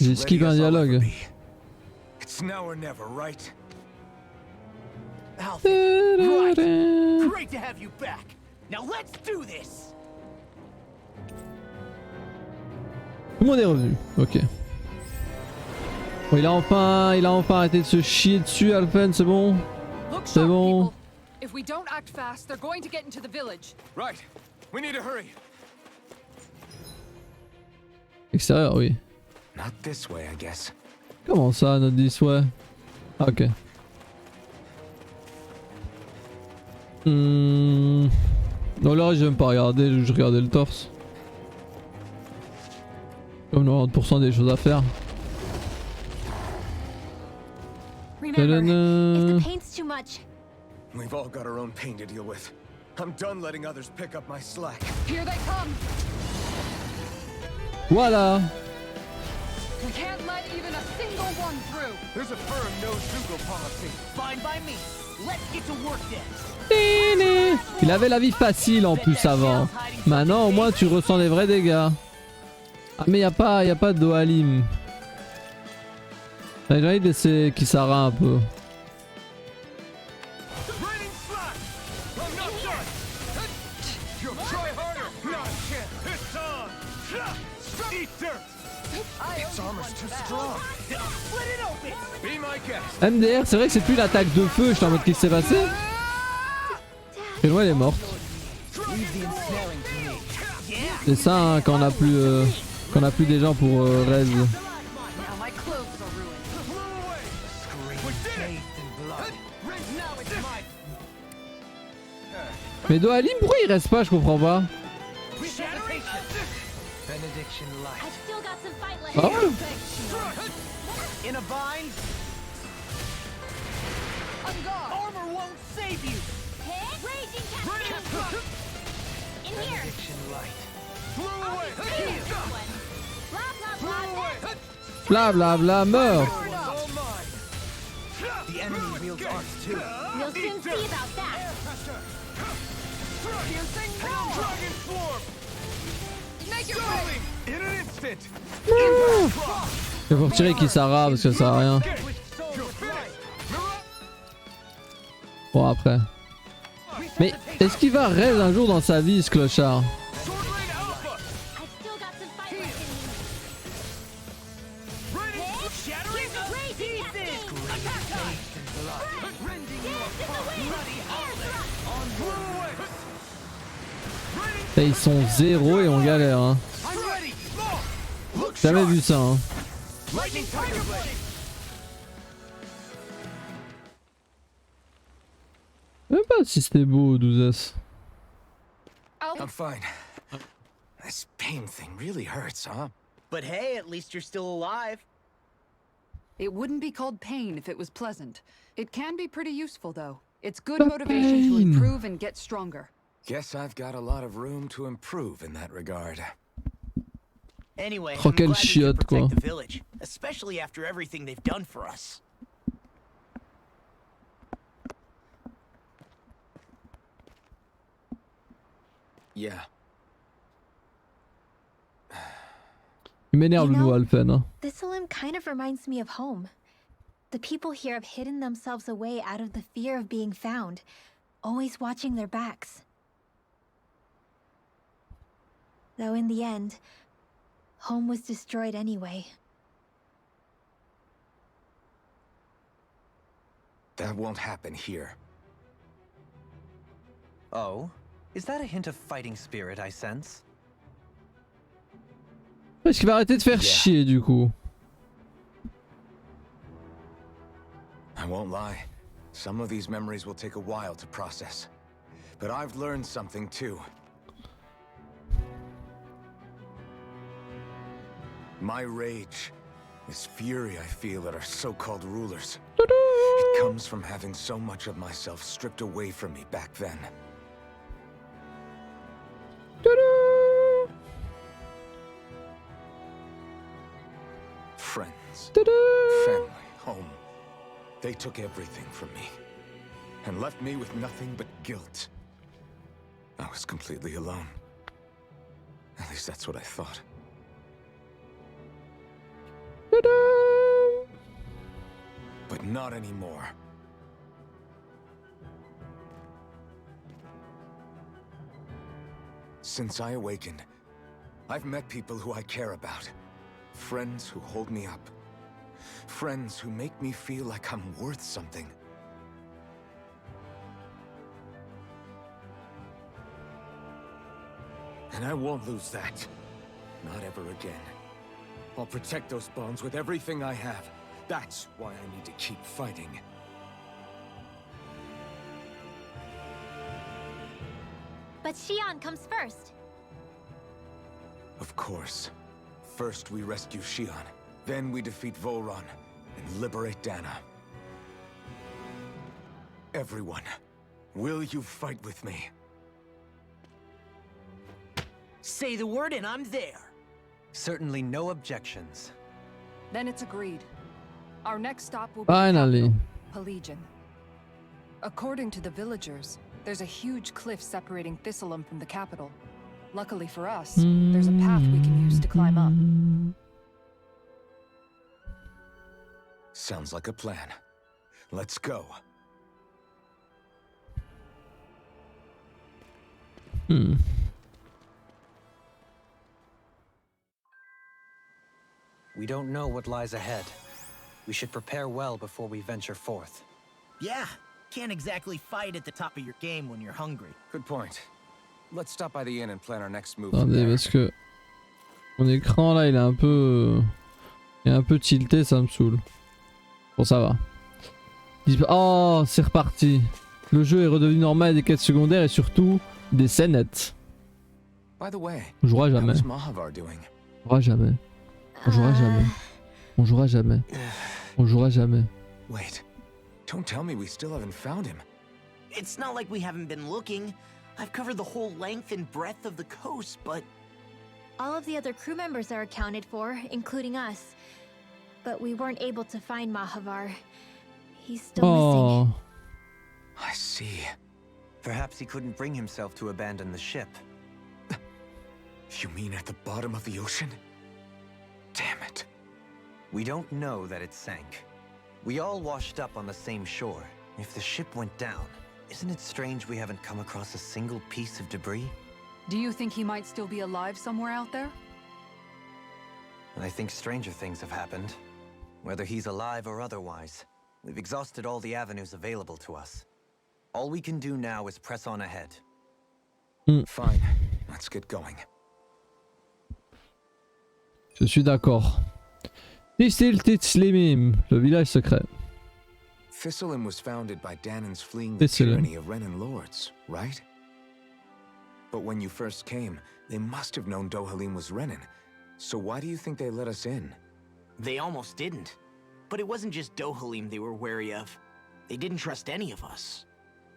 J'ai skippé un dialogue. It's now or never, right? Alfred, right! Great to have you back! Now let's do this! Tout le monde est revenu. Ok. Bon, il a enfin arrêté de se chier dessus, Alphen, c'est bon? C'est bon. If we don't act fast, they're going to get into the village. Right. We need to hurry. Extérieur, oui. Not this way, I guess. Comment ça, notre 10, ouais. Ah, ok. Non, là, j'ai même pas regardé, je regardais le torse. Comme 90% des choses à faire. Remember, if the paint's too much, We've all got our own pain to deal with. I'm done letting others pick up my slack. Here they come. Voilà. We can't let even a single one through. There's a firm no Zuko policy. Fine by me. Let's get to work then. Il avait la vie facile en plus avant. Maintenant, au moins, tu ressens des vrais dégâts. Ah, mais y a pas de Dohalim. J'ai envie de laisser Kisara un peu. MDR, c'est vrai que c'est plus l'attaque de feu. J'étais en mode, qu'est-ce qui s'est passé? Et loin, elle est morte. C'est ça hein, quand on a plus des gens pour raise. Mais Dohalim, pourquoi il reste pas? Je comprends pas. Ah ouais. In a bind? Armor won't save you! raging cascade. In here. Blah blah blah. Bla bla bla, meurs. The enemy wields arcs too. We'll soon see about that. Dragon swarm! Make it quick. In an instant! Il faut retirer Kisara parce que ça sert à rien. Bon après. Mais est-ce qu'il va raise un jour dans sa vie ce clochard? Et ils sont 0 et on galère hein. Jamais vu ça hein. Je sais pas si c'était beau 12S. I'm fine. This pain thing really hurts, huh? But hey, at least you're still alive. It wouldn't be called pain if it was pleasant. It can be pretty useful though. It's good motivation to improve and get stronger. Guess I've got a lot of room to improve in that regard. Anyway, Oh, I'm quel glad we chiotte, could quoi. protect the village, especially after everything they've done for us. Yeah. Il m'énerve You le nouveau know, Alphen hein. This Olim kind of reminds me of home. The people here have hidden themselves away out of the fear of being found, always watching their backs. Though in the end, home was destroyed anyway. That won't happen here. Oh? Is that a hint of fighting spirit I sense? Est-ce qu'il va arrêter de faire chier du coup? I won't lie. Some of these memories will take a while to process. But I've learned something too. My rage, this fury I feel at our so-called rulers, it comes from having so much of myself stripped away from me back then. Friends, family, home. They took everything from me and left me with nothing but guilt. I was completely alone. At least that's what I thought. But not anymore. Since I awakened, I've met people who I care about. Friends who hold me up. Friends who make me feel like I'm worth something. And I won't lose that. Not ever again. I'll protect those bonds with everything I have. That's why I need to keep fighting. But Xion comes first. Of course. First we rescue Xion, then we defeat Volron and liberate Dana. Everyone, will you fight with me? Say the word and I'm there. Certainly no objections. Then it's agreed. Our next stop will be Finally. Pelegion. According to the villagers, there's a huge cliff separating Thistleum from the capital. Luckily for us, there's a path we can use to climb up. Sounds like a plan. Let's go. We don't know what lies ahead. We should prepare well before we venture forth. Yeah, can't exactly fight at the top of your game when you're hungry. Good point. Let's stop by the inn and plan our next move. Attendez, parce que mon écran là il est un peu tilté, ça me saoule. Bon, ça va. Oh, c'est reparti. Le jeu est redevenu normal, des quêtes secondaires et surtout des scénettes. By the way, On jouera jamais. how's Mahavar doing? On jouera jamais. On jouera jamais. On jouera jamais. On jouera jamais. Wait, don't tell me we still haven't found him. It's not like we haven't been looking. I've covered the whole length and breadth of the coast, but... All of the other crew members are accounted for, including us. But we weren't able to find Mahavar. He's still missing. Oh. I see. Perhaps he couldn't bring himself to abandon the ship. You mean at the bottom of the ocean? Damn it. We don't know that it sank. We all washed up on the same shore. If the ship went down, isn't it strange we haven't come across a single piece of debris? Do you think he might still be alive somewhere out there? I think stranger things have happened. Whether he's alive or otherwise, we've exhausted all the avenues available to us. All we can do now is press on ahead. Fine, let's get going. Je suis d'accord. Tistiltitslimim, le village secret. Thistleum was founded by Danan's fleeing the Thistleum. tyranny of Renan lords, right? But when you first came, they must have known Dohalim was Renan. So why do you think they let us in? They almost didn't. But it wasn't just Dohalim they were wary of. They didn't trust any of us.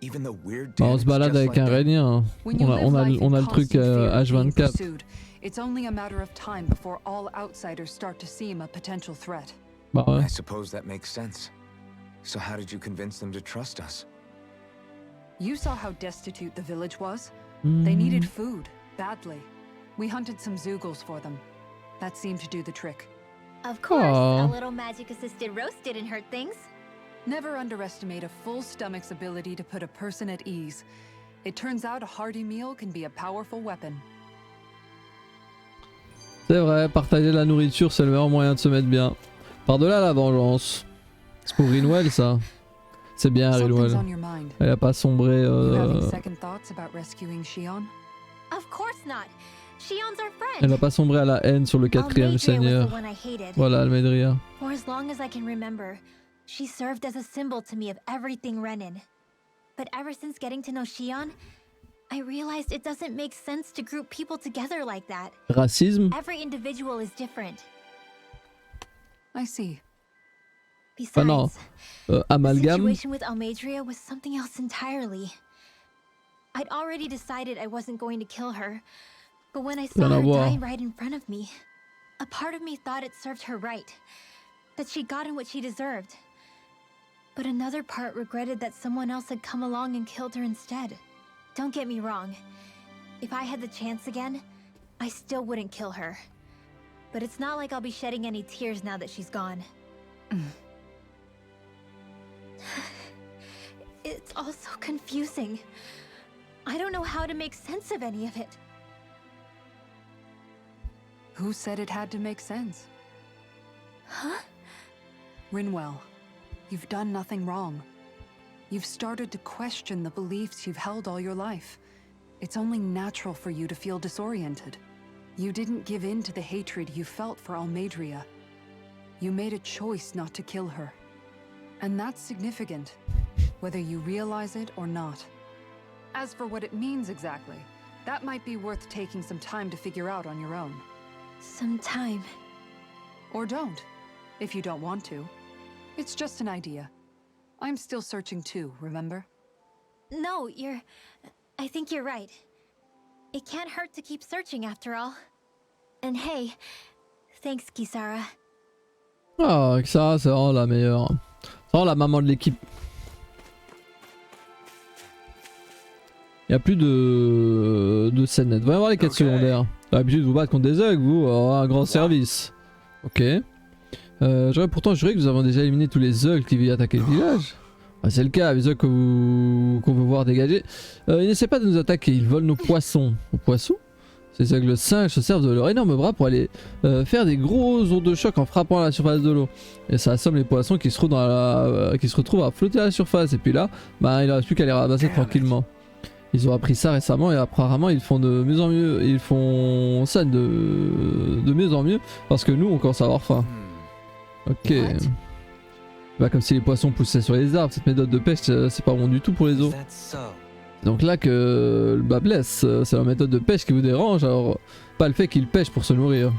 Even the weird Bah, on se Danans balade just avec like un that? rhénien. When you live On life in a le truc constant fear of being H24. pursued, it's only a matter of time before all outsiders start to seem a potential threat. Bah ouais. I suppose that makes sense. So how did you convince them to trust us? You saw how destitute the village was. They needed food, badly. We hunted some Zeugles for them. That seemed to do the trick. Of course, Aw. a little magic-assisted roast didn't hurt things. Never underestimate a full stomach's ability to put a person at ease. It turns out a hearty meal can be a powerful weapon. C'est vrai, partager la nourriture c'est le meilleur moyen de se mettre bien. Par-delà la vengeance. C'est pour Rinwell ça. C'est bien Something's Rinwell. on your mind. Elle a pas sombré. You having second thoughts about rescuing Shion? Of course not. Shion's our friend. Elle a pas sombré à la haine sur le quatrième Almeidrea was seigneur. the one I hated. Voilà Almeidrea. For as long as I can remember, she served as a symbol to me of everything Renin. But ever since getting to know Shion, I realized it doesn't make sense to group people together like that. Racisme. Every individual is different. I see. Ah non. Besides, the Amalgame. situation with Almeidrea was something else entirely. I'd already decided I wasn't going to kill her, but when I saw Rien à her voir. dying right in front of me, a part of me thought it served her right, that she'd gotten what she deserved. But another part regretted that someone else had come along and killed her instead. Don't get me wrong. If I had the chance again, I still wouldn't kill her. But it's not like I'll be shedding any tears now that she's gone. It's all so confusing. I don't know how to make sense of any of it. Who said it had to make sense? Huh? Rinwell, you've done nothing wrong. You've started to question the beliefs you've held all your life. It's only natural for you to feel disoriented. You didn't give in to the hatred you felt for Almeidrea. You made a choice not to kill her. And that's significant, whether you realize it or not. As for what it means exactly, that might be worth taking some time to figure out on your own. Some time. Or don't, if you don't want to. It's just an idea. I'm still searching too, remember? No, I think you're right. It can't hurt to keep searching after all. And hey, thanks, Kisara. Ah, ça c'est vraiment la meilleure. C'est vraiment la maman de l'équipe. Il n'y a plus de scène net. Voyons voir les quêtes secondaires. L'habitude de vous battre contre des thugs, vous, un grand service. Ok. J'aurais pourtant juré que nous avons déjà éliminé tous les thugs qui venaient attaquer le village. Ah, c'est le cas, les thugs qu'on veut voir dégager. Ils n'essaient pas de nous attaquer, ils volent nos poissons. Nos poissons? Ces thugs singes se servent de leurs énormes bras pour aller faire des gros ondes de choc en frappant à la surface de l'eau. Et ça assomme les poissons qui se retrouvent à flotter à la surface. Et puis là, bah, il ne reste plus qu'à les ramasser tranquillement. Ils ont appris ça récemment et apparemment ils font de mieux en mieux. Ils font ça de mieux en mieux parce que nous on commence à avoir faim. Ok. Bah comme si les poissons poussaient sur les arbres. Cette méthode de pêche c'est pas bon du tout pour les eaux. Donc là que le bas blesse, c'est la méthode de pêche qui vous dérange. Alors pas le fait qu'ils pêchent pour se nourrir.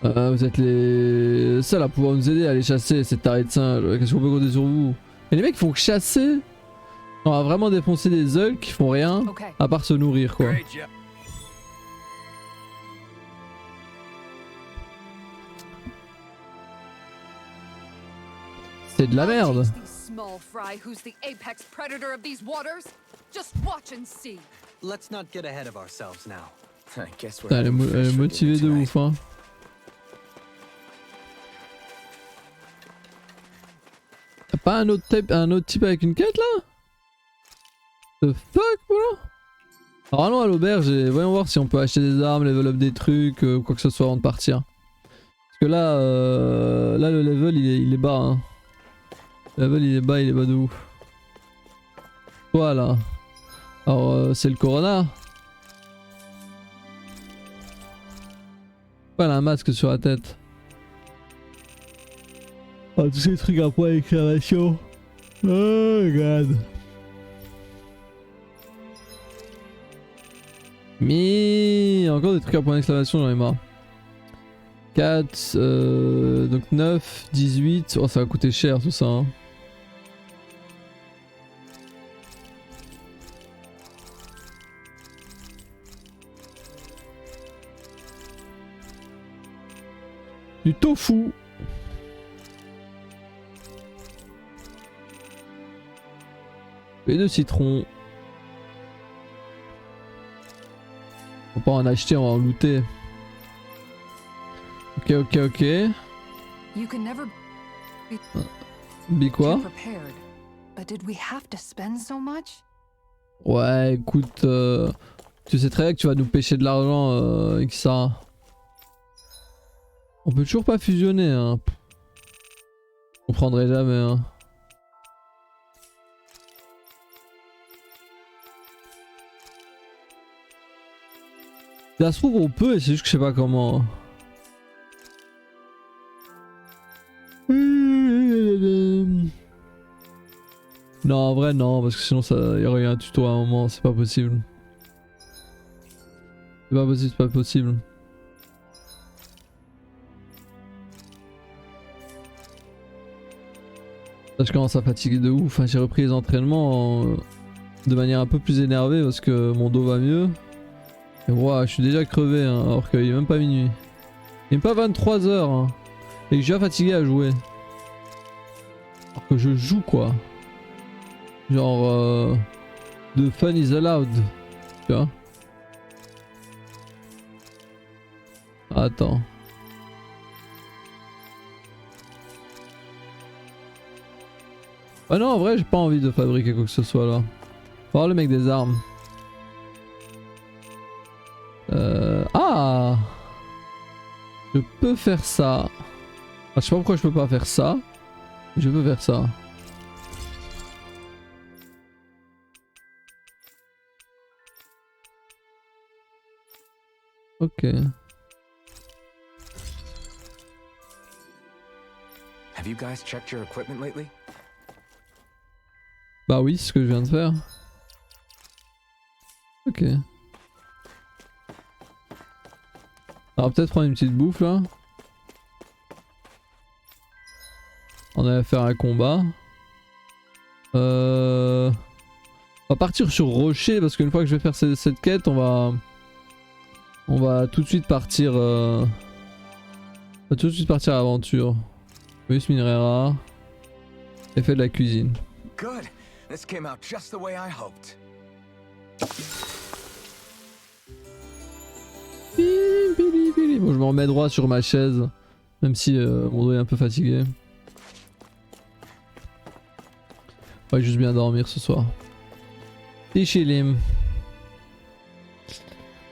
Vous êtes les seuls à pouvoir nous aider à les chasser ces tarés de singes. Qu'est-ce qu'on peut compter sur vous? Et les mecs font que chasser. On va vraiment défoncer des thugs qui font rien à part se nourrir quoi. C'est de la merde. Let's not get ahead of ourselves now. I guess we're Putain, elle est motivée de ouf hein. T'as pas un autre type avec une quête là? The fuck voilà. Alors allons à l'auberge et voyons voir si on peut acheter des armes, level up des trucs, quoi que ce soit avant de partir. Parce que là, là le level il est bas hein. Le level il est bas de ouf. Voilà. Alors c'est le Corona. Voilà un masque sur la tête. Ah tous ces trucs à point d'exclamation. Oh god. Mais encore des trucs à point d'exclamation, j'en ai marre. 4, donc 9, 18. Oh, ça va coûter cher tout ça. Hein. Du tofu. Et de citron. Faut pas en acheter, on va en looter. Ok, Ok. You can never Bi quoi? be prepared. But did we have to spend so much? Ouais, écoute, tu sais très bien que tu vas nous pêcher de l'argent, Xa. On peut toujours pas fusionner, hein. Je comprendrai jamais, hein. Ça se trouve on peut, et c'est juste que je sais pas comment. Non, en vrai non, parce que sinon il y aurait eu un tuto à un moment, c'est pas possible. C'est pas possible. Là je commence à fatiguer de ouf, enfin, j'ai repris les entraînements de manière un peu plus énervée parce que mon dos va mieux. Et wow, je suis déjà crevé, hein, alors qu'il est même pas minuit. Il est même pas 23 h, hein, et je suis déjà fatigué à jouer. Alors que je joue quoi. Genre the fun is allowed. Tu vois. Attends. Ah non, en vrai j'ai pas envie de fabriquer quoi que ce soit là. On va voir le mec des armes. Ah, je peux faire ça. Ah, je sais pas pourquoi je peux pas faire ça. Je peux faire ça. Ok. Have you guys checked your equipment lately? Bah oui, c'est ce que je viens de faire. Ok. Alors peut-être prendre une petite bouffe là. On allait faire un combat. On va partir sur Rocher parce qu'une fois que je vais faire cette quête, on va tout de suite partir. On va tout de suite partir à l'aventure. Plus minerai rare. Et fait de la cuisine. Good. This came out just the way I hoped. Bon, je me remets droit sur ma chaise, même si mon dos est un peu fatigué. Ouais, juste bien dormir ce soir. Tichilim.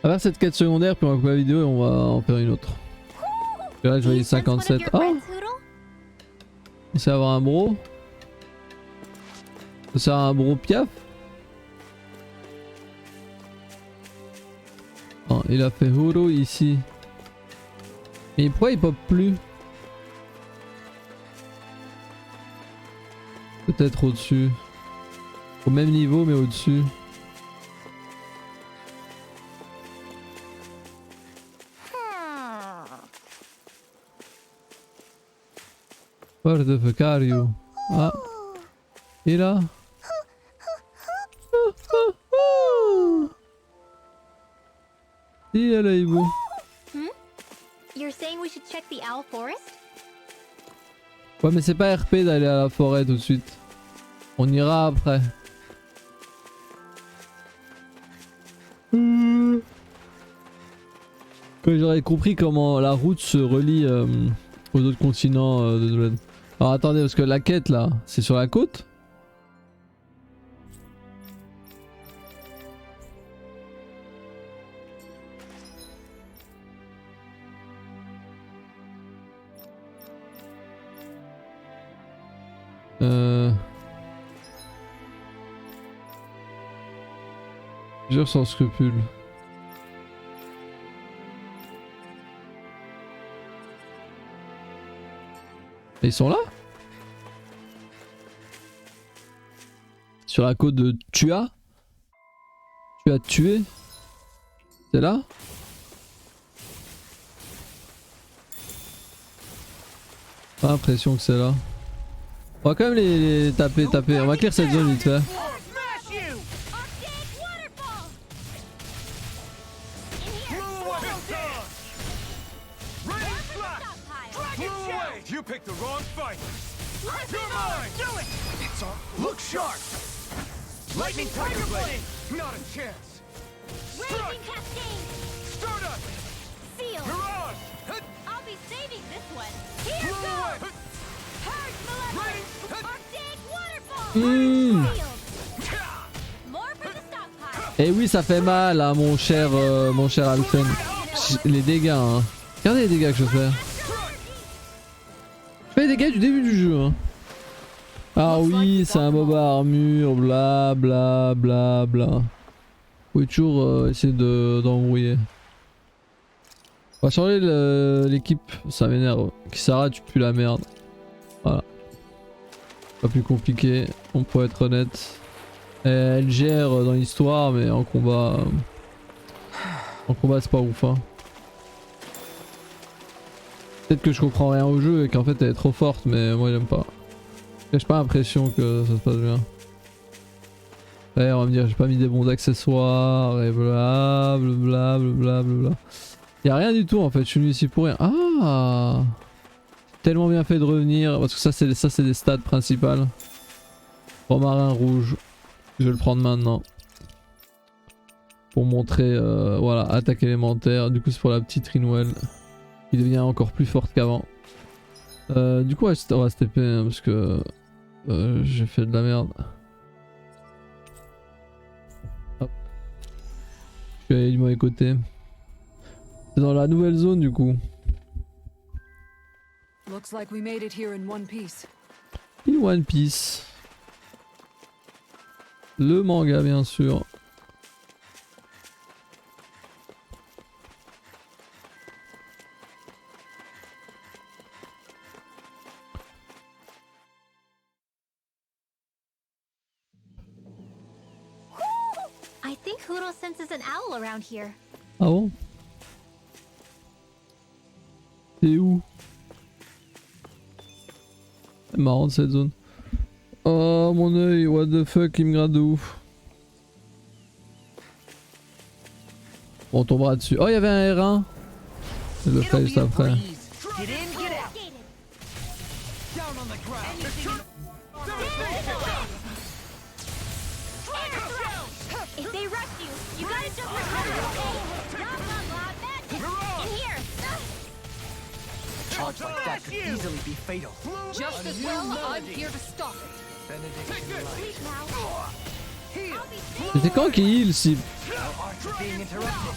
On va faire cette quête secondaire, puis on va couper la vidéo et on va en faire une autre. Et là, je voyais 57. Ah! On sait avoir un bro. On sait avoir un bro piaf. Oh, il a fait Huro ici. Mais pourquoi il pop plus? Peut-être au-dessus. Au même niveau mais au-dessus. What the fuck are you? Ah. Et là? Et là, il vous. You're saying we should check the owl forest? Ouais, mais c'est pas RP d'aller à la forêt tout de suite. On ira après. Quand j'aurais compris comment la route se relie aux autres continents de Dwayne. Alors attendez, parce que la quête là, c'est sur la côte? Jure sans scrupule. Et ils sont là? Sur la côte de Tua? Tu as tué? C'est là? Pas l'impression que c'est là. On va quand même les taper. On va clear cette zone vite fait. You picked the wrong fight. You're mine. Do it. It's on. Look sharp. Lightning Tiger Blade. Not a chance. Raging Cascade! Stardust. Seal! Mirage. I'll be saving this one. Here goes. Purge Malevolence. Arctic waterfall. Shield. More for the stockpile. Et oui, ça fait mal, hein, mon cher Alphen. Les dégâts, hein. Regardez les dégâts que je fais. Je fais les dégâts du début du jeu, hein. Ah oui, c'est un mob à armure, bla bla bla bla. Faut toujours essayer d'embrouiller. On va changer l'équipe, ça m'énerve. Kisara, tu pues la merde. Voilà. Pas plus compliqué, on pourrait être honnête. Elle gère dans l'histoire, mais en combat c'est pas ouf, hein. Peut-être que je comprends rien au jeu et qu'en fait elle est trop forte, mais moi j'aime pas. J'ai pas l'impression que ça se passe bien. Ouais, on va me dire j'ai pas mis des bons accessoires et blablabla. Bla. Y'a rien du tout en fait, je suis venu ici pour rien. Ah, tellement bien fait de revenir, parce que ça c'est des stats principales. Romarin rouge, je vais le prendre maintenant. Pour montrer, voilà, attaque élémentaire, du coup c'est pour la petite Rinwell. Qui devient encore plus forte qu'avant. Du coup on va se TP hein, parce que j'ai fait de la merde. Hop. Je suis allé du mauvais côté. C'est dans la nouvelle zone du coup. Looks like we made it here in one piece. In One Piece. Le manga bien sûr. I think Hoodle senses an owl around here. Ah bon? C'est où? C'est marrant cette zone. Oh mon oeil, what the fuck, il me gratte de ouf. Bon, on tombera dessus. Oh, il y avait un R1. Je le ferai juste après. If they rush you, you gotta jump for cover. Blah blah blah, magic. In here. Charge like that could easily be fatal. Just as well, I'm here to stop it. Sleep now. I'll be safe. C'était quand qu'il heal si... Being interrupted.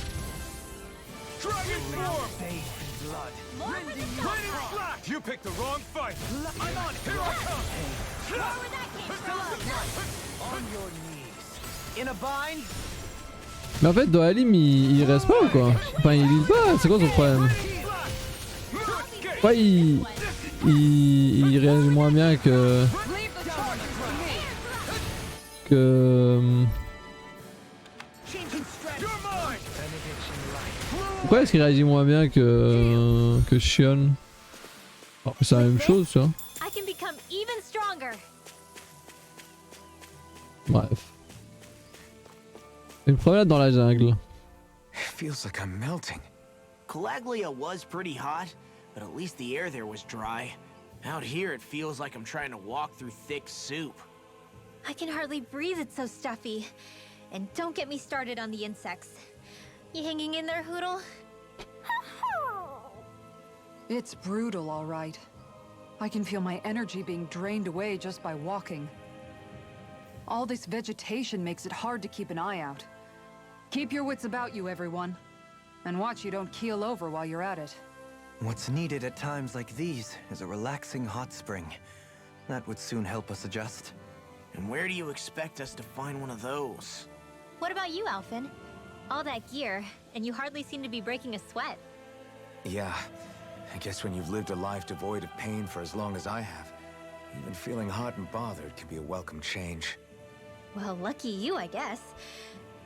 Dragon form. Bathed in blood. More for the stockpile. You picked the wrong fight. I'm on it. Here I come. More where that came from. On your knees. In a bind. Mais en fait, Dohalim il reste pas ou quoi? Enfin, il heal pas, c'est quoi son problème? Pourquoi il réagit moins bien que... Pourquoi est-ce qu'il réagit moins bien que Shion? Alors que c'est la même chose, tu vois. I can become even stronger. Bref. Une promenade dans la jungle. It feels like I'm melting. Calaglia was pretty hot, but at least the air there was dry. Out here, it feels like I'm trying to walk through thick soup. I can hardly breathe, it's so stuffy. And don't get me started on the insects. You hanging in there, Hoodle? It's brutal, all right. I can feel my energy being drained away just by walking. All this vegetation makes it hard to keep an eye out. Keep your wits about you, everyone. And watch you don't keel over while you're at it. What's needed at times like these is a relaxing hot spring. That would soon help us adjust. And where do you expect us to find one of those? What about you, Alphen? All that gear, and you hardly seem to be breaking a sweat. Yeah, I guess when you've lived a life devoid of pain for as long as I have, even feeling hot and bothered can be a welcome change. Well, lucky you, I guess.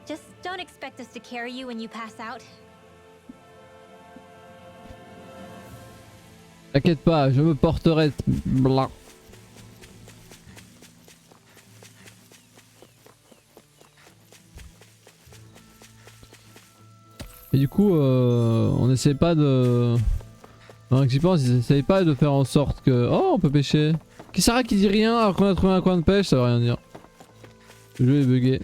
Just don't expect us to carry you when you pass out. T'inquiète pas, je me porterai. Blah. Et du coup, on essaie pas de... Non, j'y pense, ils essayent pas de faire en sorte que... Oh, on peut pêcher. Kisara qui dit rien alors qu'on a trouvé un coin de pêche, ça veut rien dire. Le jeu est bugué.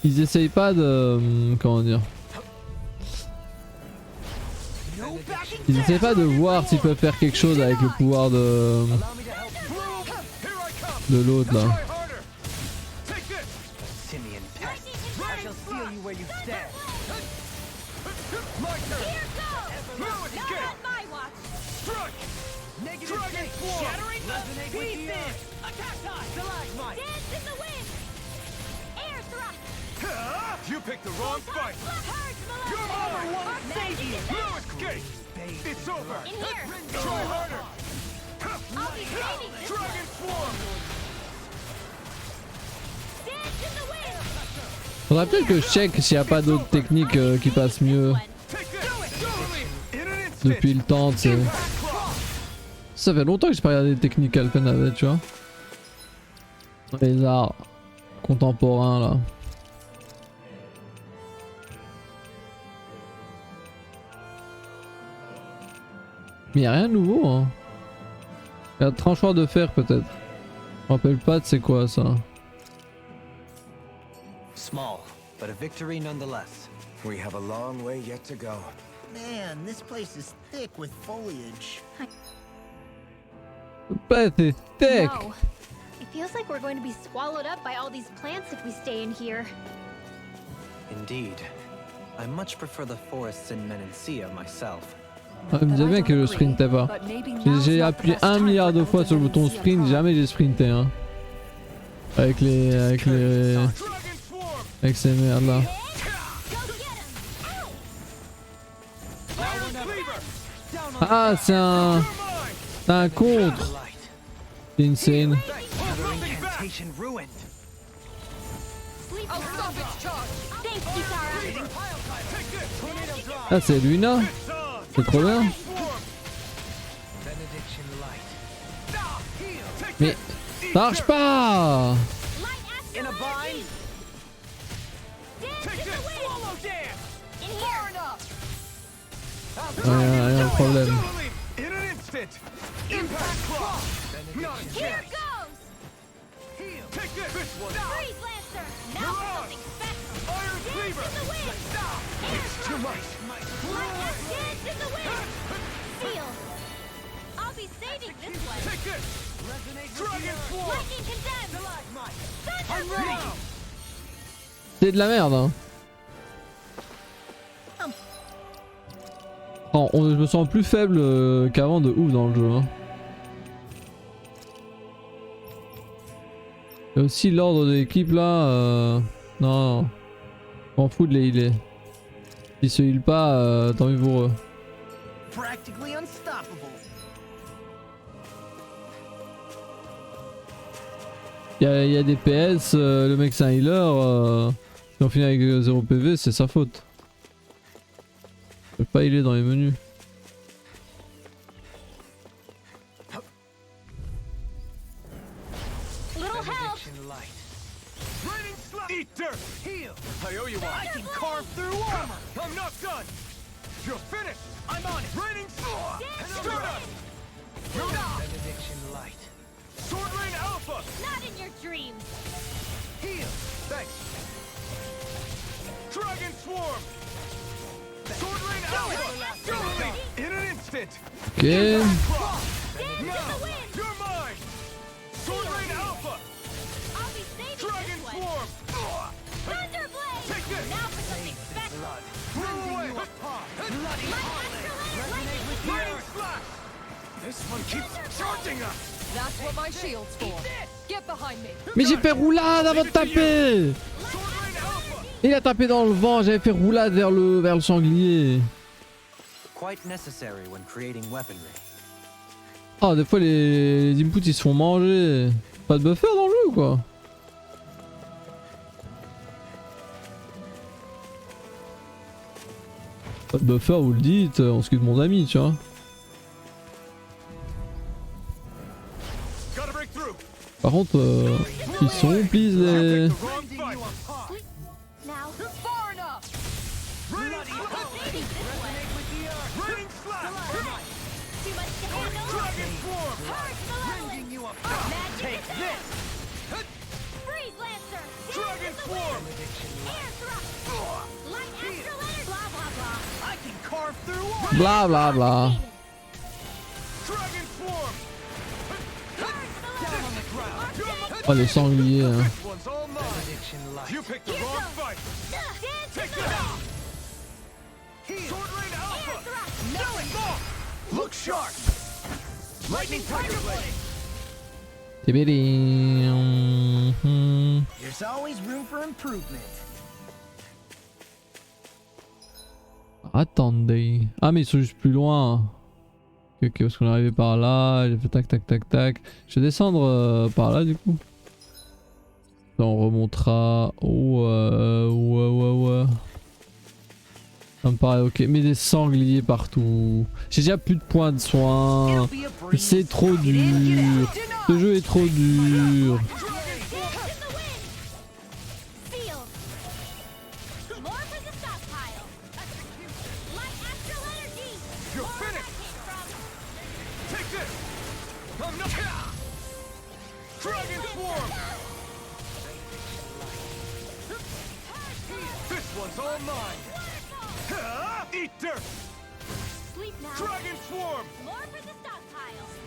Ils essayent pas de... Comment dire? Ils essaient pas de voir s'ils peuvent faire quelque chose avec le pouvoir de l'autre là. Simian pest. I shall seal you where you stand. Shattering the pieces! Attack time! Stalagmite! Dance in the wind! Air thrust! You picked the wrong fight! Purge Your Malone! armor won't save you! Magic No escape! It's over! In here! Try harder! I'll be saving this Dragon Swarm! Dance in the wind! Faudrait peut-être que je check s'il y a pas d'autres techniques qui passent mieux Take this! In an instant! depuis le temps, tu sais. Ça fait longtemps que j'ai pas regardé des techniques Alphen avec, tu vois. Les arts contemporains là. Mais y a rien de nouveau hein. Y a un tranchoir de fer peut-être. Je me rappelle pas de c'est quoi ça. Small, but a victory nonetheless. We have a long way yet to go. Man, this place is thick with foliage. Pathétique. No. It feels like we're going to be swallowed up by all these plants if we stay in here. Indeed. I much prefer the forests in Menancia myself. Ah, je me disais bien que je sprintais pas. J'ai appuyé 1 milliard de fois sur le bouton sprint, jamais j'ai sprinté hein. Avec ces merdes là. Ah c'est un contre. C'est insane. Incantation ruined. Thanks, Kisara. Ah c'est Luna. C'est trop bien. Mais ça marche pas. In a bind. Dance in the wind. In here. Y a un problème. In an instant! Impact Claw! Not Here again! goes. Take this one! Freeze Lancer. Now for something special. Iron Dance Cleaver! in the wind. Air Too thrust. much! Dance in the wind. Seal. I'll be saving this one. Take this! Dragon Swarm! Lightning condemned. I'm ready! C'est de la merde hein. Oh, je me sens plus faible qu'avant de ouf dans le jeu hein. Et aussi l'ordre de l'équipe là non. Je m'en fous de les healer. S'ils se heal pas tant mieux pour eux. Practically unstoppable. Il y a des PS, le mec c'est un healer, si on finit avec 0 PV c'est sa faute. Je peux pas healer dans les menus. Little help. Raining slap! Eat dirt! Heal! I owe you one! I can carve through armor! I'm not done! You're finished! I'm on it! Raining sword! Stardust! Benediction light. Sword Rain Alpha! Not in your dreams. Heal! Thanks! Dragon Swarm! Sword Rain Alpha! Go! In an instant! Ok. Dance in the wind. You're mine! Sword Rain Alpha! I'll be saving Dragon this one. Swarm! Thunderblade. Take this! Now for something special. Blow away! Bloody Raining Slash! This one keeps charging us! That's what my shield's for. Get behind me. Mais j'ai fait roulade avant de taper. Sword Rain Alpha! Il a tapé dans le vent, j'avais fait roulade vers le sanglier. Quite necessary when creating weaponry. Oh des fois les inputs ils se font manger. Pas de buffer dans le jeu quoi. Pas de buffer vous le dites, on se quitte mon ami tu vois. Gotta break through! Par contre ils sont please les... The wrong fight! Now. Far enough. Raining Saving this one. Raining Slash! Too much to handle. Dragon Swarm! Purge Malone. You up! Magic Take is this! Freeze Lancer. Dragon Swarm! Air thrust. Light astral energy. Blah blah blah. I can carve through Bla bla bla. Oh les sangliers. Hein. You picked the wrong fight. Take that. Sword Rain Alpha. Look sharp. Lightning Tiger Blade. There's always room for improvement. Attendez. Ah mais ils sont juste plus loin. Ok, parce qu'on est arrivé par là, j'ai fait tac tac tac tac. Je vais descendre par là du coup. Là on remontera. Ouais. Ça me paraît ok. Mais des sangliers partout. J'ai déjà plus de points de soin. C'est trop dur. Ce jeu est trop dur.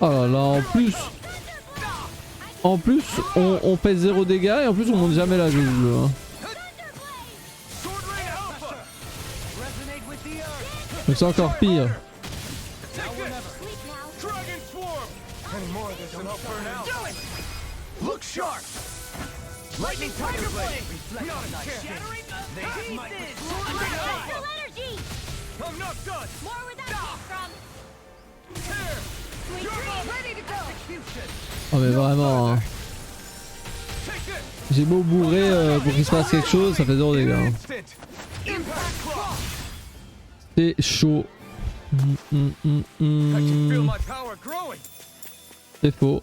Oh là là, en plus on fait 0 dégâts et en plus on monte jamais la jeu. Hein. Donc c'est encore pire. Look sharp. Lightning Tiger Blade. Not a champion. They smite with sword energy. I'm not done. More where that came from. Here. You're ready to go. Oh mais vraiment. Hein. J'ai beau bourrer pour qu'il se passe quelque chose, ça fait 0 dégâts. Hein. C'est chaud. C'est faux.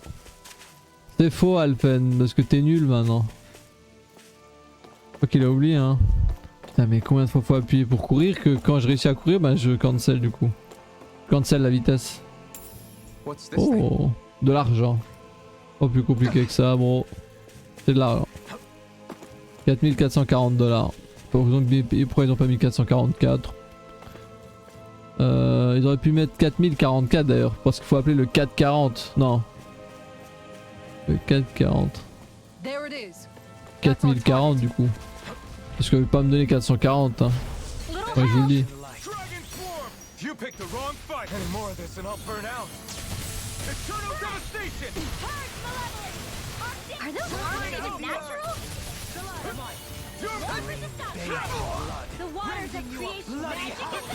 C'est faux Alphen, parce que t'es nul maintenant. Je crois qu'il a oublié hein. Putain mais combien de fois faut appuyer pour courir que quand je réussis à courir bah je cancel du coup. Je cancel la vitesse. Oh, de l'argent. Pas plus compliqué que ça bro. C'est de l'argent. 4440$. Pourquoi ils ont pas mis 444? Ils auraient pu mettre 4044 d'ailleurs, parce qu'il faut appeler le 440. Non. Le 440. 4040 du coup. Parce que je vais pas me donner 440 hein. Ouais, je vous le dis.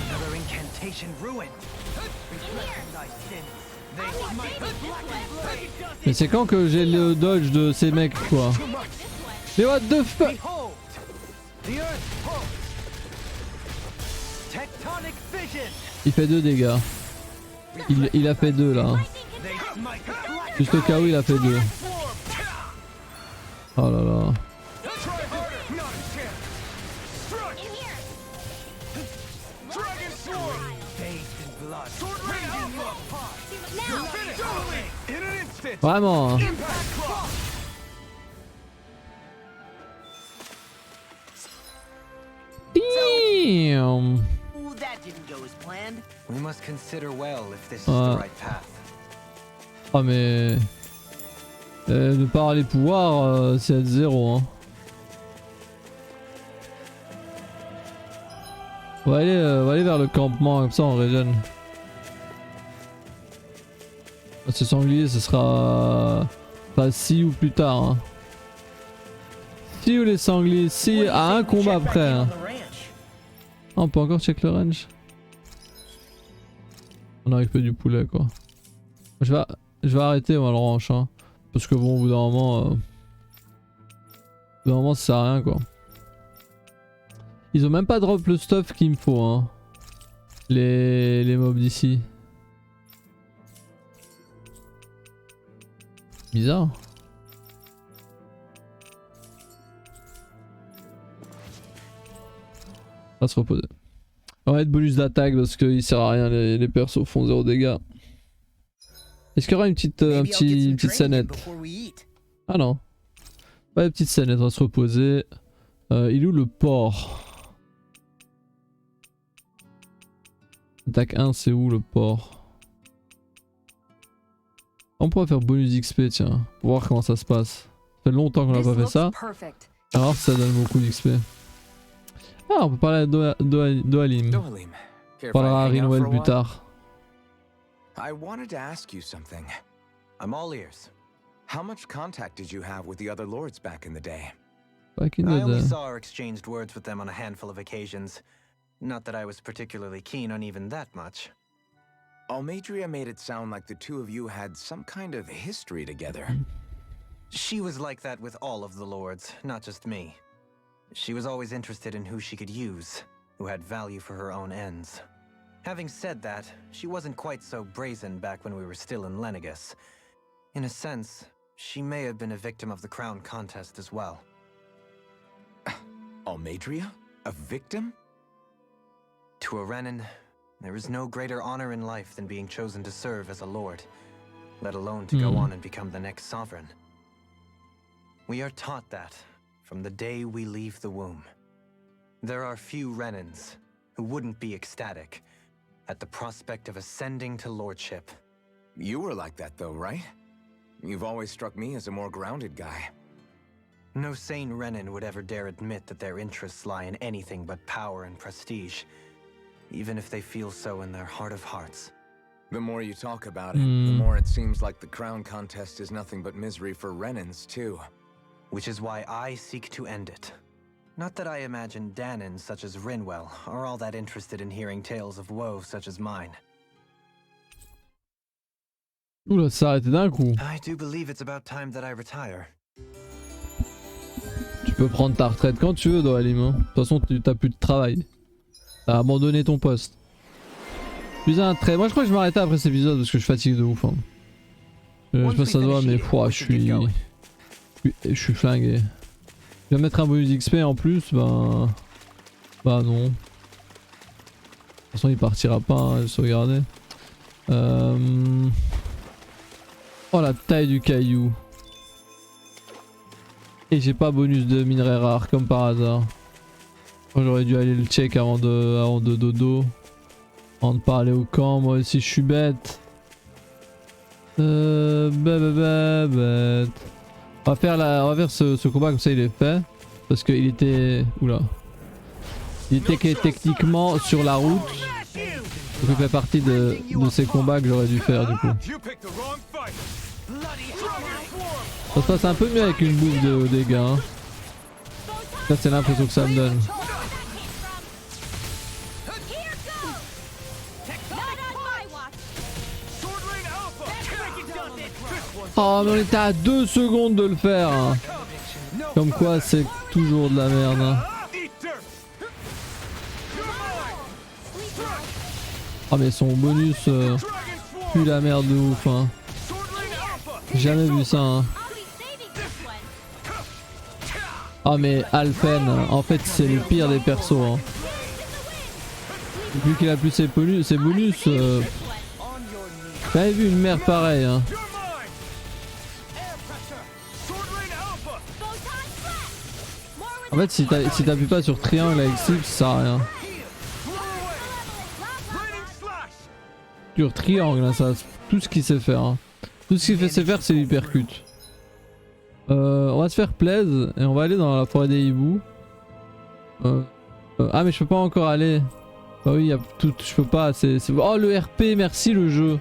Another incantation ruined. Mais c'est quand que j'ai le dodge de ces mecs quoi? Mais what the fuck? Il fait 2 dégâts. Il a fait 2 là. Juste au cas où il a fait 2. Oh là là. Vraiment hein. Damn. We must consider well if this is the right path. Ah mais de par les pouvoirs c'est à 0 hein. On va aller vers le campement comme ça on régène. Ce sanglier ce sera pas si ou plus tard hein. Si ou les sangliers, si à un combat après hein. Ah, on peut encore check le range. On arrive pas du poulet quoi. Je vais arrêter moi le ranch hein. Parce que bon au bout d'un moment ça sert à rien quoi. Ils ont même pas drop le stuff qu'il me faut hein. Les mobs d'ici. Bizarre. On va se reposer. On va être bonus d'attaque parce qu'il sert à rien, les persos font 0 dégâts. Est-ce qu'il y aura une petite scénette? Ah non. Pas une petite scénette, on va se reposer. Il est où le port? Attaque 1, c'est où le port? On pourrait faire bonus XP, tiens, pour voir comment ça se passe. Ça fait longtemps qu'on n'a pas fait ça. Alors ça donne beaucoup d'XP. Ah, on peut parler à Dohalim. On parlera à Rinwell plus tard. I wanted to ask you something. I'm all ears. How much contact did you have with the other lords back in the day? Back in I the only day. saw or exchanged words with them on a handful of occasions. Not that I was particularly keen on even that much. Almadria made it sound like the two of you had some kind of history together. She was like that with all of the lords, not just me. She was always interested in who she could use, who had value for her own ends. Having said that, she wasn't quite so brazen back when we were still in Lenegus. In a sense, she may have been a victim of the crown contest as well. Almadria? A victim? To a Renin, there is no greater honor in life than being chosen to serve as a lord, let alone to go on and become the next sovereign. We are taught that from the day we leave the womb. There are few Renins who wouldn't be ecstatic at the prospect of ascending to lordship. You were like that though, right? You've always struck me as a more grounded guy. No sane Renin would ever dare admit that their interests lie in anything but power and prestige, even if they feel so in their heart of hearts. The more you talk about it, the more it seems like the crown contest is nothing but misery for Renins too. Which is why I seek to end it. Not that I imagine Danins such as Rinwell are all that interested in hearing tales of woe such as mine. Oula, ça s'est arrêté d'un coup. I do believe it's about time that I retire. Tu peux prendre ta retraite quand tu veux, Dohalim. Hein. De toute façon, tu t'as plus de travail. T'as abandonné ton poste. Plus un trait. Moi, je crois que je vais m'arrêter après cet épisode parce que je fatigue de ouf. Hein. Je sais pas si ça se voit, mais je suis flingué. Je vais mettre un bonus XP en plus, bah non. De toute façon, il partira pas, hein, sauvegarder. Oh la taille du caillou. Et j'ai pas bonus de minerai rare comme par hasard. J'aurais dû aller le check avant de dodo. Avant de parler au camp, moi aussi je suis bête. Bête. On va faire ce combat comme ça il est fait. Parce qu'il était... Oula. Il était techniquement sur la route. Donc il fait partie de ces combats que j'aurais dû faire du coup. Ça se passe un peu mieux avec une bouffe de dégâts. Hein. Ça c'est l'impression que ça me donne. Oh mais on était à 2 secondes de le faire. Hein. Comme quoi c'est toujours de la merde. Hein. Oh mais son bonus pue la merde de ouf. Hein. Jamais vu ça. Hein. Oh mais Alphen, en fait c'est le pire des persos. Hein. Vu qu'il a plus ses bonus, j'avais vu une merde pareille. Hein. En fait si t'appuies pas sur triangle avec slip ça sert à rien. Sur triangle hein, ça, tout ce qu'il sait faire. Hein. Tout ce qu'il sait faire c'est l'hypercute. On va se faire plaise et on va aller dans la forêt des hiboux. Ah mais je peux pas encore aller. Bah oui, y a tout, je peux pas. Oh le RP, merci le jeu.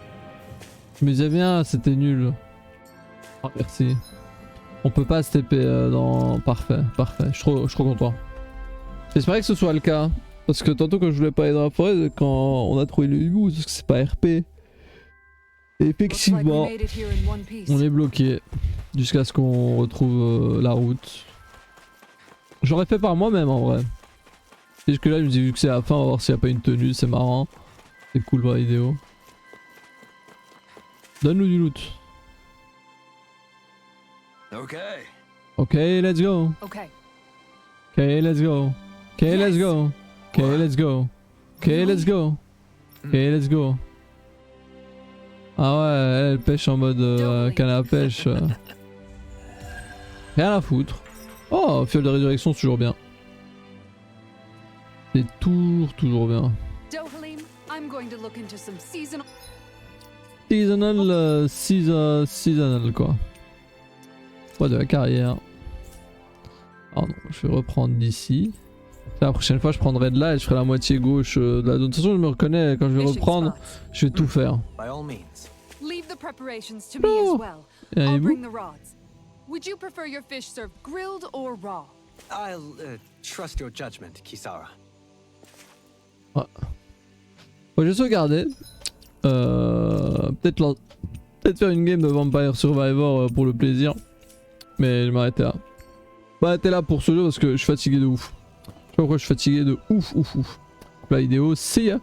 Je me disais bien, c'était nul. Oh, merci. On peut pas se TP dans... Parfait. Je suis trop content. J'espérais que ce soit le cas. Parce que tantôt quand je voulais pas aller dans la forêt, quand on a trouvé le hibou, parce que c'est pas RP. Et effectivement, on est bloqué. Jusqu'à ce qu'on retrouve la route. J'aurais fait par moi-même en vrai. Et jusque là je me dis vu que c'est la fin, on va voir s'il n'y a pas une tenue, c'est marrant. C'est cool pour la vidéo. Donne-nous du loot. Ok, let's go. Ok, let's go. Ok, let's go. Ok, let's go. Ok, let's go. Ok, let's go. Ah ouais, elle pêche en mode canne à pêche. Rien à foutre. Oh, fiole de résurrection, c'est toujours bien. C'est toujours bien. I'm going to look into some seasonal. Seasonal quoi. Pas de la carrière. Pardon, je vais reprendre d'ici. La prochaine fois je prendrai de là et je ferai la moitié gauche de la zone. De toute façon je me reconnais, quand je vais reprendre, je vais tout faire. By all means. Leave the preparations to me as well. Et un I'll hibou. bring the rods. Would you prefer your fish served grilled or raw? I'll trust your judgment, Kisara. Ouais. Bon, je vais sauvegarder. Peut-être faire une game de Vampire Survivor pour le plaisir. Mais je vais m'arrêter là. Je vais m'arrêter là pour ce jeu parce que je suis fatigué de ouf. Je sais pas pourquoi je suis fatigué de ouf. La vidéo, see ya.